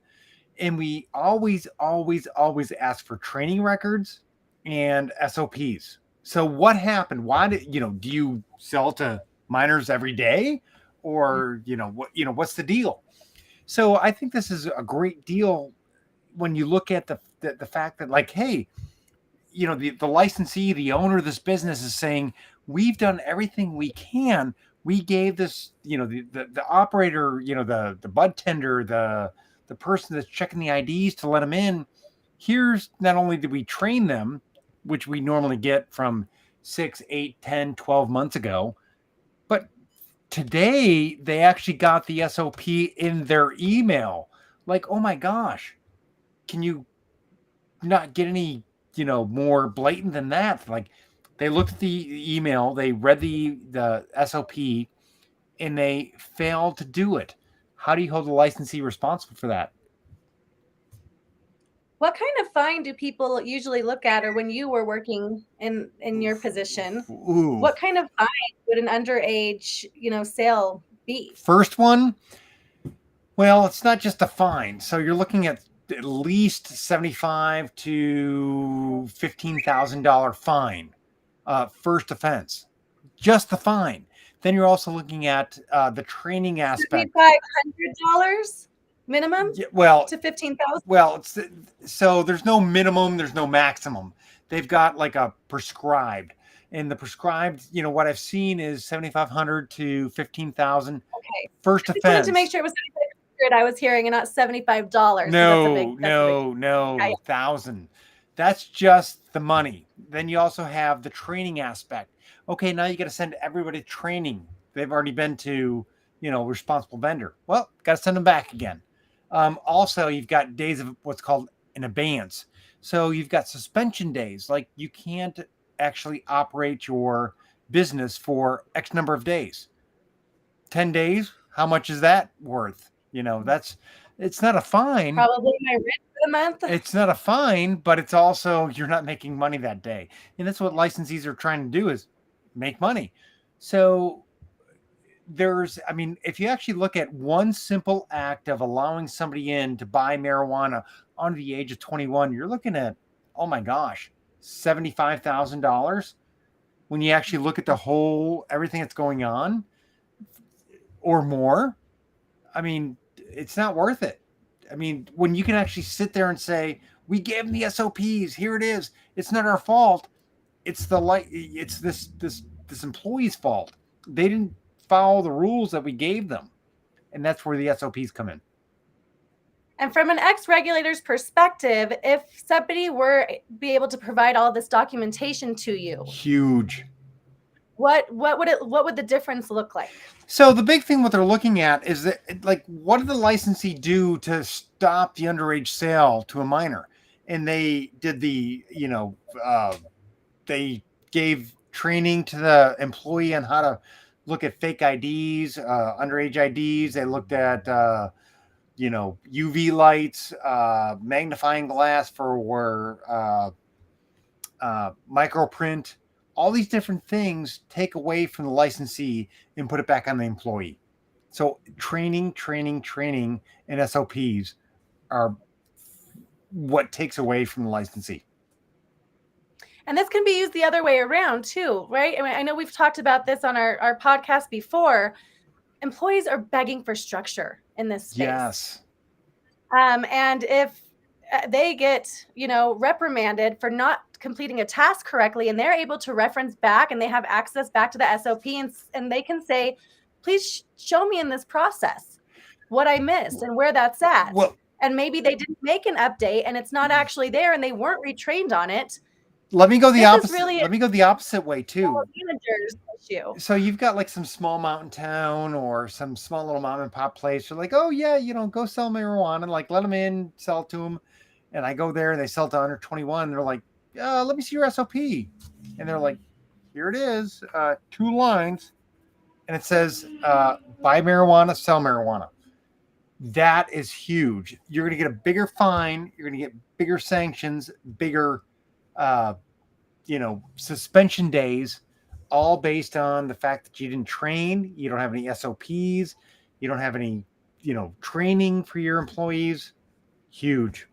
And we always ask for training records and SOPs. So what happened? Why did, do you sell to minors every day? Or, what's the deal? So I think this is a great deal when you look at the fact that, like, hey, the licensee, the owner of this business is saying, we've done everything we can. We gave this, the operator, the bud tender, the person that's checking the IDs to let them in. Here's, not only did we train them, which we normally get from 6, 8, 10, 12 months ago, but today they actually got the SOP in their email. Like, oh my gosh, can you not get any, more blatant than that? Like, they looked at the email, they read the SOP, and they failed to do it. How do you hold the licensee responsible for that? What kind of fine do people usually look at, or when you were working in your position, what kind of fine would an underage, sale be? First one, well, it's not just a fine. So you're looking at least $75,000 to $15,000 fine, first offense, just the fine. Then you're also looking at the training aspect. $500 minimum? Yeah, well, to $15,000. Well, so there's no minimum, there's no maximum. They've got like a prescribed, and the prescribed, what I've seen is $7,500 to $15,000. Okay. First I just offense. wanted to make sure it was $7,500 I was hearing, and not $75. No, 1,000. That's just the money. Then you also have the training aspect. Okay, now you got to send everybody training. They've already been to, responsible vendor. Well, got to send them back again. Also, you've got days of what's called an abeyance. So you've got suspension days. Like you can't actually operate your business for X number of days. 10 days, how much is that worth? It's not a fine. Probably my rent for the month. It's not a fine, but it's also you're not making money that day. And that's what licensees are trying to do is make money. So if you actually look at one simple act of allowing somebody in to buy marijuana under the age of 21, you're looking at, oh my gosh, $75,000. When you actually look at the whole, everything that's going on or more, it's not worth it. When you can actually sit there and say, we gave them the SOPs, here it is. It's not our fault. It's this employee's fault. They didn't follow the rules that we gave them. And that's where the SOPs come in. And from an ex-regulator's perspective, if somebody were be able to provide all this documentation to you, huge. What would the difference look like? So the big thing what they're looking at is that, like, what did the licensee do to stop the underage sale to a minor? And they did they gave training to the employee on how to look at fake IDs, underage IDs. They looked at UV lights, magnifying glass for microprint. All these different things take away from the licensee and put it back on the employee. So training, and SOPs are what takes away from the licensee. And this can be used the other way around too, right? I know we've talked about this on our podcast before. Employees are begging for structure in this space. Yes. And if they get, reprimanded for not completing a task correctly, and they're able to reference back and they have access back to the SOP, and they can say, please show me in this process what I missed and where that's at. Well, and maybe they didn't make an update and it's not actually there and they weren't retrained on it. Let me go the opposite. Let me go the opposite way too. Manager's issue. So you've got like some small mountain town or some small little mom and pop place. They're like, oh yeah, go sell marijuana, and like let them in, sell it to them. And I go there and they sell it to under 21. They're like, let me see your SOP. And they're like, here it is, 2 lines. And it says, buy marijuana, sell marijuana. That is huge. You're going to get a bigger fine. You're going to get bigger sanctions, bigger, suspension days, all based on the fact that you didn't train. You don't have any SOPs. You don't have any, training for your employees. Huge.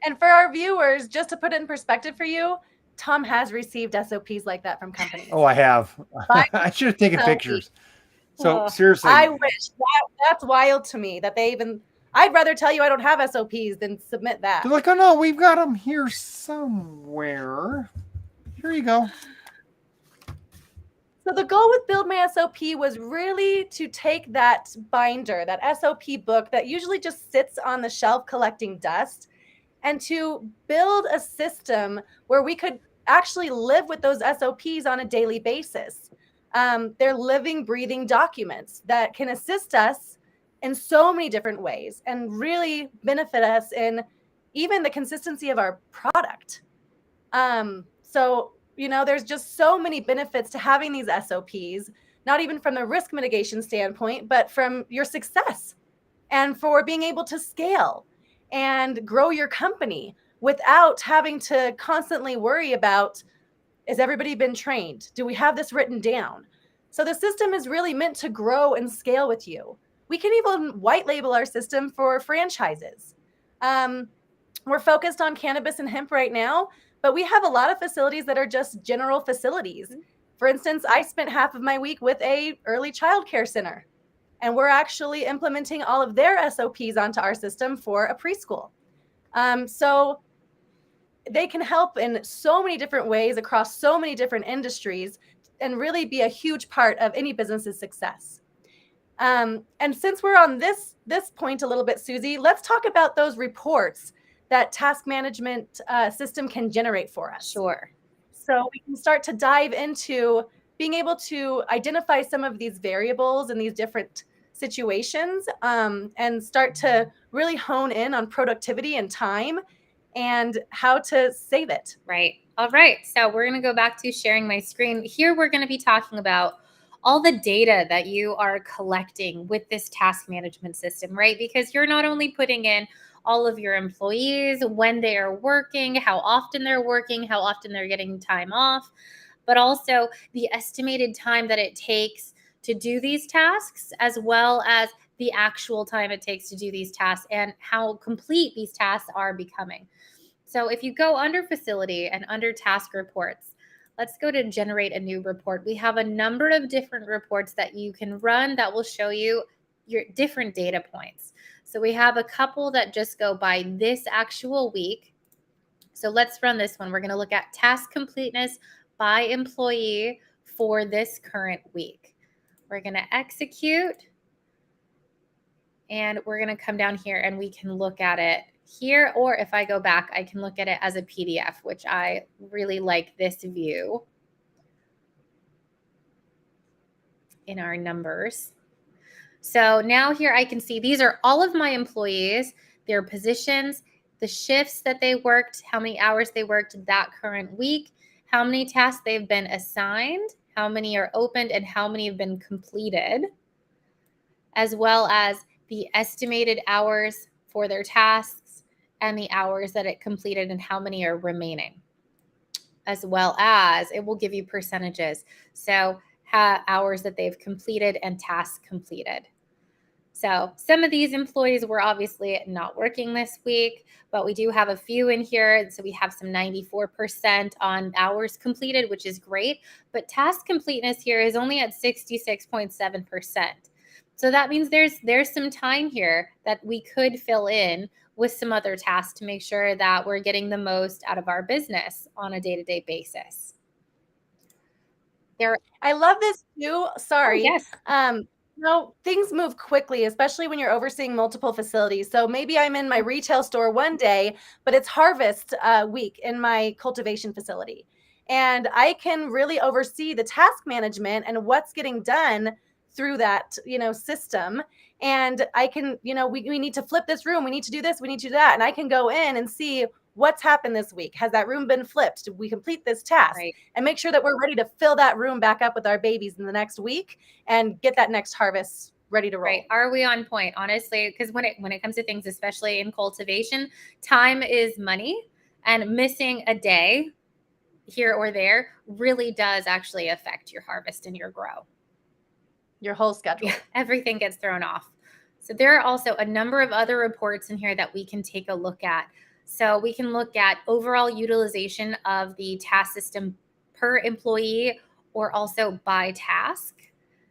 And for our viewers, just to put it in perspective for you, Tom has received SOPs like that from companies. Oh, I have. I should have taken pictures. So seriously, I wish that's wild to me that they even. I'd rather tell you I don't have SOPs than submit that. They're like, oh no, we've got them here somewhere. Here you go. So the goal with Build My SOP was really to take that binder, that SOP book that usually just sits on the shelf collecting dust, and to build a system where we could actually live with those SOPs on a daily basis. They're living, breathing documents that can assist us in so many different ways and really benefit us in even the consistency of our product. There's just so many benefits to having these SOPs, not even from the risk mitigation standpoint, but from your success and for being able to scale and grow your company without having to constantly worry about, has everybody been trained? Do we have this written down? So the system is really meant to grow and scale with you. We can even white label our system for franchises. We're focused on cannabis and hemp right now, but we have a lot of facilities that are just general facilities. For instance, I spent half of my week with a early child care center, and we're actually implementing all of their SOPs onto our system for a preschool. So they can help in so many different ways across so many different industries and really be a huge part of any business's success. And since we're on this point a little bit, Susie, let's talk about those reports that task management system can generate for us. Sure. So we can start to dive into being able to identify some of these variables in these different situations, and start to really hone in on productivity and time and how to save it. Right. All right. So we're going to go back to sharing my screen. Here we're going to be talking about all the data that you are collecting with this task management system, right? Because you're not only putting in all of your employees, when they are working, how often they're working, how often they're getting time off, but also the estimated time that it takes to do these tasks, as well as the actual time it takes to do these tasks and how complete these tasks are becoming. So if you go under facility and under task reports, let's go to generate a new report. We have a number of different reports that you can run that will show you your different data points. So we have a couple that just go by this actual week. So let's run this one. We're going to look at task completeness by employee for this current week. We're going to execute, and we're going to come down here and we can look at it here, or if I go back, I can look at it as a PDF, which I really like this view in our numbers. So now here I can see these are all of my employees, their positions, the shifts that they worked, how many hours they worked that current week, how many tasks they've been assigned, how many are opened, and how many have been completed, as well as the estimated hours for their tasks and the hours that it completed and how many are remaining, as well as it will give you percentages. So hours that they've completed and tasks completed. So some of these employees were obviously not working this week, but we do have a few in here. So we have some 94% on hours completed, which is great. But task completeness here is only at 66.7%. So that means there's some time here that we could fill in with some other tasks to make sure that we're getting the most out of our business on a day-to-day basis. I love this too. Sorry. Oh, yes. No, things move quickly, especially when you're overseeing multiple facilities. So maybe I'm in my retail store one day, but it's harvest week in my cultivation facility. And I can really oversee the task management and what's getting done through that, system. And I can, we need to flip this room. We need to do this. We need to do that. And I can go in and see what's happened this week. Has that room been flipped? Did we complete this task? Right. And make sure that we're ready to fill that room back up with our babies in the next week and get that next harvest ready to roll. Right. Are we on point? Honestly, because when it comes to things, especially in cultivation, time is money, and missing a day here or there really does actually affect your harvest and your grow. Your whole schedule. Yeah, everything gets thrown off. So there are also a number of other reports in here that we can take a look at. So we can look at overall utilization of the task system per employee or also by task.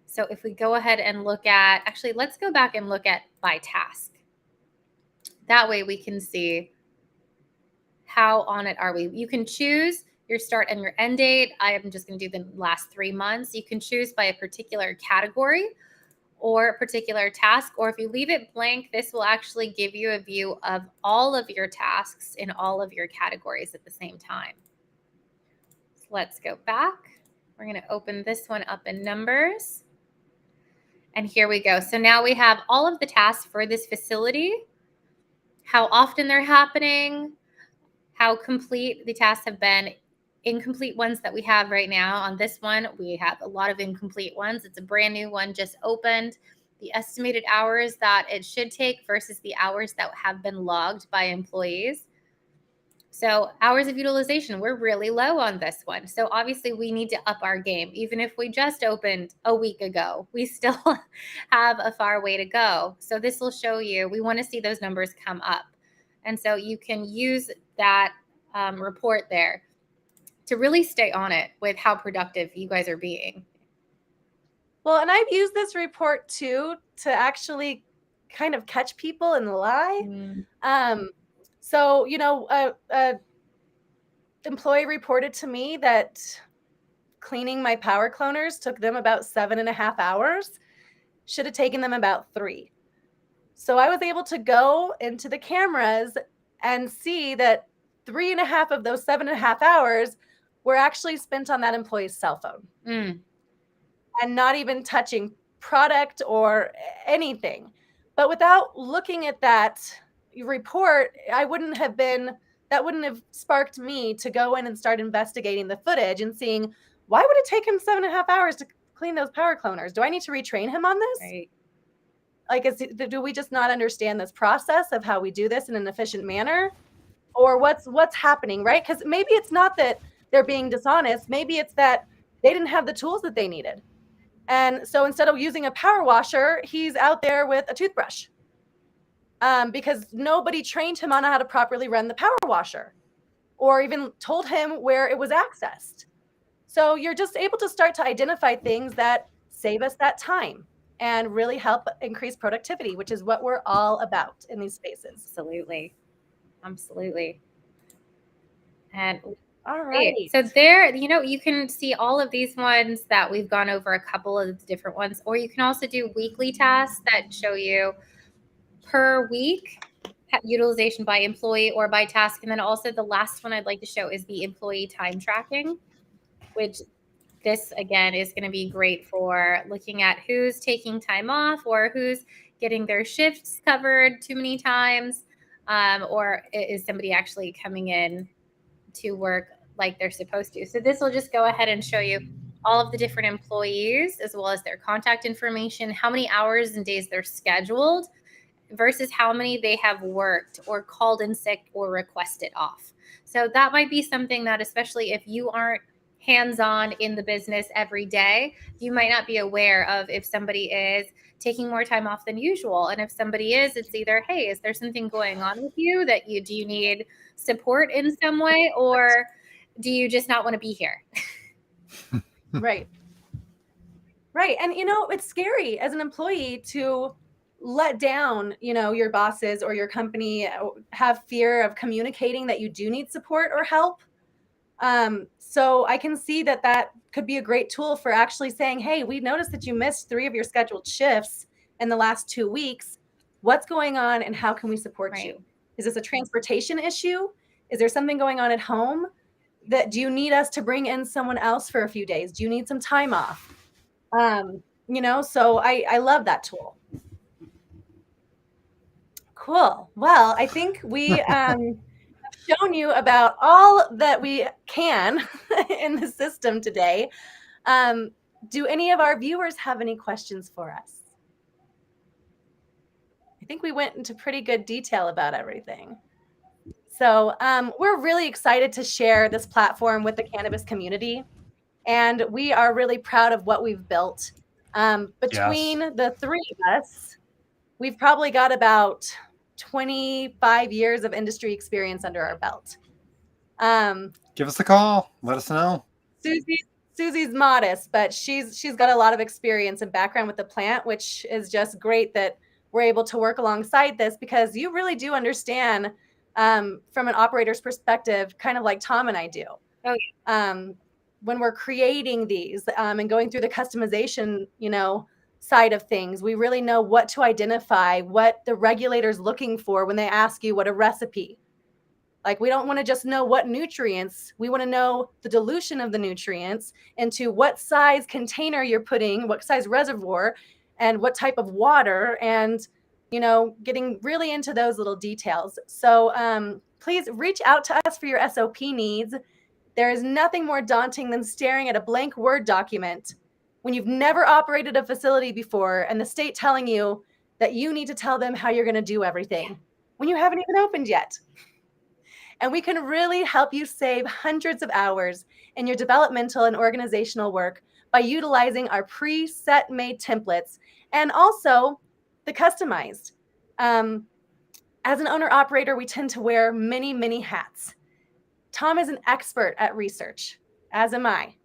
So if we go ahead and look at, actually, let's go back and look at by task. That way we can see how on it are we. You can choose your start and your end date. I am just going to do the last 3 months. You can choose by a particular category or a particular task, or if you leave it blank, this will actually give you a view of all of your tasks in all of your categories at the same time. So let's go back. We're going to open this one up in numbers. And here we go. So now we have all of the tasks for this facility, how often they're happening, how complete the tasks have been. Incomplete ones that we have right now on this one, we have a lot of incomplete ones. It's a brand new one just opened. The estimated hours that it should take versus the hours that have been logged by employees. So hours of utilization, we're really low on this one. So obviously we need to up our game. Even if we just opened a week ago, we still have a far way to go. So this will show you, we want to see those numbers come up. And so you can use that report there to really stay on it with how productive you guys are being. Well, and I've used this report too to actually kind of catch people in the lie. So, employee reported to me that cleaning my power cloners took them about 7.5 hours. Should have taken them about 3. So I was able to go into the cameras and see that 3.5 of those 7.5 hours were actually spent on that employee's cell phone and not even touching product or anything. But without looking at that report, that wouldn't have sparked me to go in and start investigating the footage and seeing, why would it take him 7.5 hours to clean those power cloners? Do I need to retrain him on this? Right. Like, do we just not understand this process of how we do this in an efficient manner? Or what's happening, right? Because maybe it's not that they're being dishonest. Maybe it's that they didn't have the tools that they needed. And so instead of using a power washer, he's out there with a toothbrush, because nobody trained him on how to properly run the power washer or even told him where it was accessed. So you're just able to start to identify things that save us that time and really help increase productivity, which is what we're all about in these spaces. Absolutely. And all right. So there, you can see all of these ones that we've gone over, a couple of the different ones, or you can also do weekly tasks that show you per week utilization by employee or by task. And then also the last one I'd like to show is the employee time tracking, which this again is going to be great for looking at who's taking time off or who's getting their shifts covered too many times, or is somebody actually coming in to work like they're supposed to. So this will just go ahead and show you all of the different employees as well as their contact information, how many hours and days they're scheduled versus how many they have worked or called in sick or requested off. So that might be something that, especially if you aren't hands-on in the business every day, you might not be aware of if somebody is taking more time off than usual. And if somebody is, it's either, hey, is there something going on with you that do you need support in some way, or do you just not want to be here? Right. And it's scary as an employee to let down, your bosses or your company, have fear of communicating that you do need support or help. So I can see that could be a great tool for actually saying, hey, we noticed that you missed 3 of your scheduled shifts in the last 2 weeks. What's going on and how can we support you? Is this a transportation issue? Is there something going on at home? Do you need us to bring in someone else for a few days? Do you need some time off? So I love that tool. Cool. Well, I think we have shown you about all that we can in the system today. Do any of our viewers have any questions for us? I think we went into pretty good detail about everything. So we're really excited to share this platform with the cannabis community. And we are really proud of what we've built. Between the 3 of us, we've probably got about 25 years of industry experience under our belt. Give us a call. Let us know. Susie's modest, but she's got a lot of experience and background with the plant, which is just great that we're able to work alongside this, because you really do understand from an operator's perspective, kind of like Tom and I do. Oh, yeah. When we're creating these and going through the customization, side of things, we really know what to identify, what the regulator's looking for when they ask you what a recipe. Like, we don't want to just know what nutrients, we want to know the dilution of the nutrients into what size container you're putting, what size reservoir, and what type of water, and, getting really into those little details. So please reach out to us for your SOP needs. There is nothing more daunting than staring at a blank Word document when you've never operated a facility before and the state telling you that you need to tell them how you're going to do everything when you haven't even opened yet. And we can really help you save hundreds of hours in your developmental and organizational work by utilizing our preset made templates and also the customized. As an owner operator, we tend to wear many, many hats. Tom is an expert at research, as am I.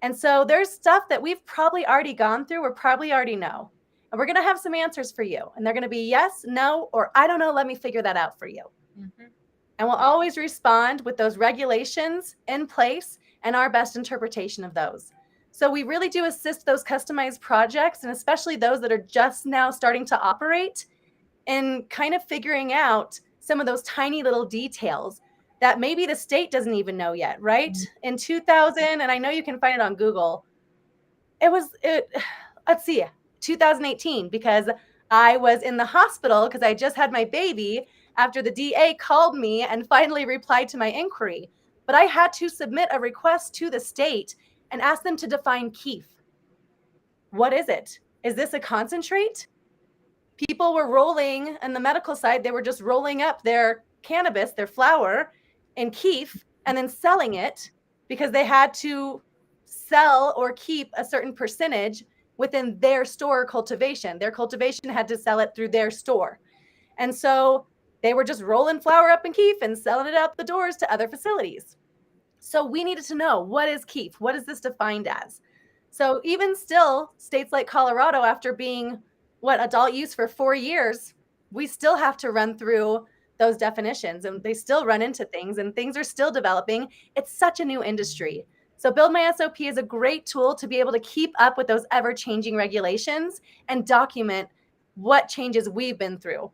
And so there's stuff that we've probably already gone through or probably already know. And we're going to have some answers for you. And they're going to be yes, no, or I don't know, let me figure that out for you. Mm-hmm. And we'll always respond with those regulations in place and our best interpretation of those. So we really do assist those customized projects, and especially those that are just now starting to operate, in kind of figuring out some of those tiny little details that maybe the state doesn't even know yet, right? In 2000, and I know you can find it on Google, let's see, 2018, because I was in the hospital because I just had my baby after the DA called me and finally replied to my inquiry. But I had to submit a request to the state and ask them to define keef. What is it? Is this a concentrate? People were rolling, on the medical side, they were just rolling up their cannabis, their flower, in keef and then selling it because they had to sell or keep a certain percentage within their store cultivation. Their cultivation had to sell it through their store. And so they were just rolling flower up in keef and selling it out the doors to other facilities. So we needed to know, what is keef? What is this defined as? So even still, states like Colorado, after being adult use for 4 years, we still have to run through those definitions, and they still run into things, and things are still developing. It's such a new industry. So Build My SOP is a great tool to be able to keep up with those ever-changing regulations and document what changes we've been through,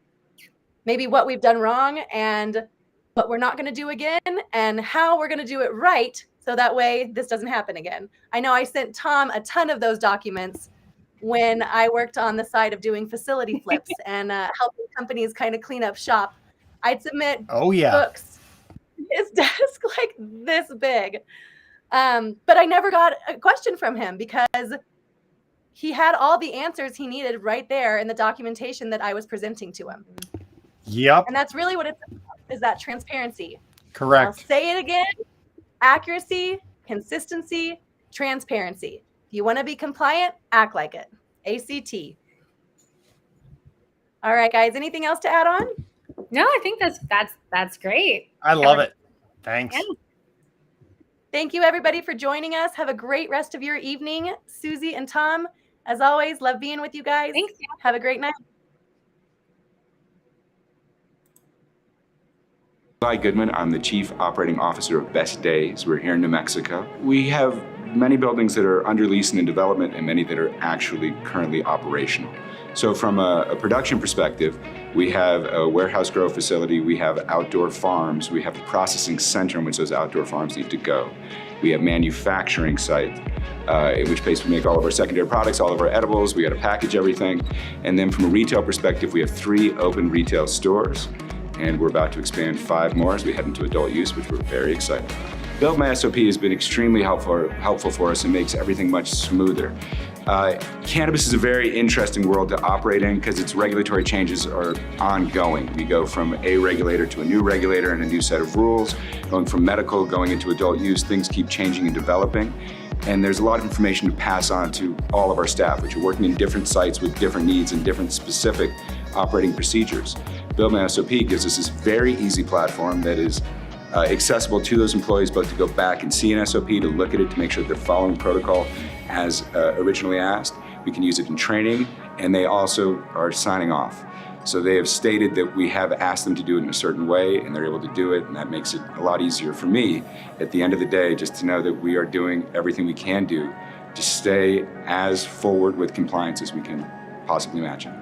maybe what we've done wrong and what we're not going to do again, and how we're going to do it right, so that way this doesn't happen again. I know I sent Tom a ton of those documents when I worked on the side of doing facility flips and helping companies kind of clean up shop. I'd submit books, his desk like this big. But I never got a question from him because he had all the answers he needed right there in the documentation that I was presenting to him. Yep. And that's really what it's about, is that transparency. Correct. I'll say it again: accuracy, consistency, transparency. If you want to be compliant, act like it. ACT. All right, guys. Anything else to add on? No, I think that's great. I love it. Thanks. Yeah. Thank you, everybody, for joining us. Have a great rest of your evening. Susie and Tom, as always, love being with you guys. Thanks. Have a great night. Hi, Goodman. I'm the Chief Operating Officer of Best Days. We're here in New Mexico. We have many buildings that are under lease and in development and many that are actually currently operational. So from a production perspective, we have a warehouse grow facility, we have outdoor farms, we have the processing center in which those outdoor farms need to go. We have manufacturing site, in which place we make all of our secondary products, all of our edibles, we got to package everything. And then from a retail perspective, we have 3 open retail stores, and we're about to expand 5 more as we head into adult use, which we're very excited about. Build My SOP has been extremely helpful for us and makes everything much smoother. Cannabis is a very interesting world to operate in because its regulatory changes are ongoing. We go from a regulator to a new regulator and a new set of rules. Going from medical, going into adult use, things keep changing and developing. And there's a lot of information to pass on to all of our staff, which are working in different sites with different needs and different specific operating procedures. Build My SOP gives us this very easy platform that is accessible to those employees, both to go back and see an SOP, to look at it, to make sure they're following protocol as originally asked. We can use it in training, and they also are signing off. So they have stated that we have asked them to do it in a certain way, and they're able to do it, and that makes it a lot easier for me at the end of the day, just to know that we are doing everything we can do to stay as forward with compliance as we can possibly imagine.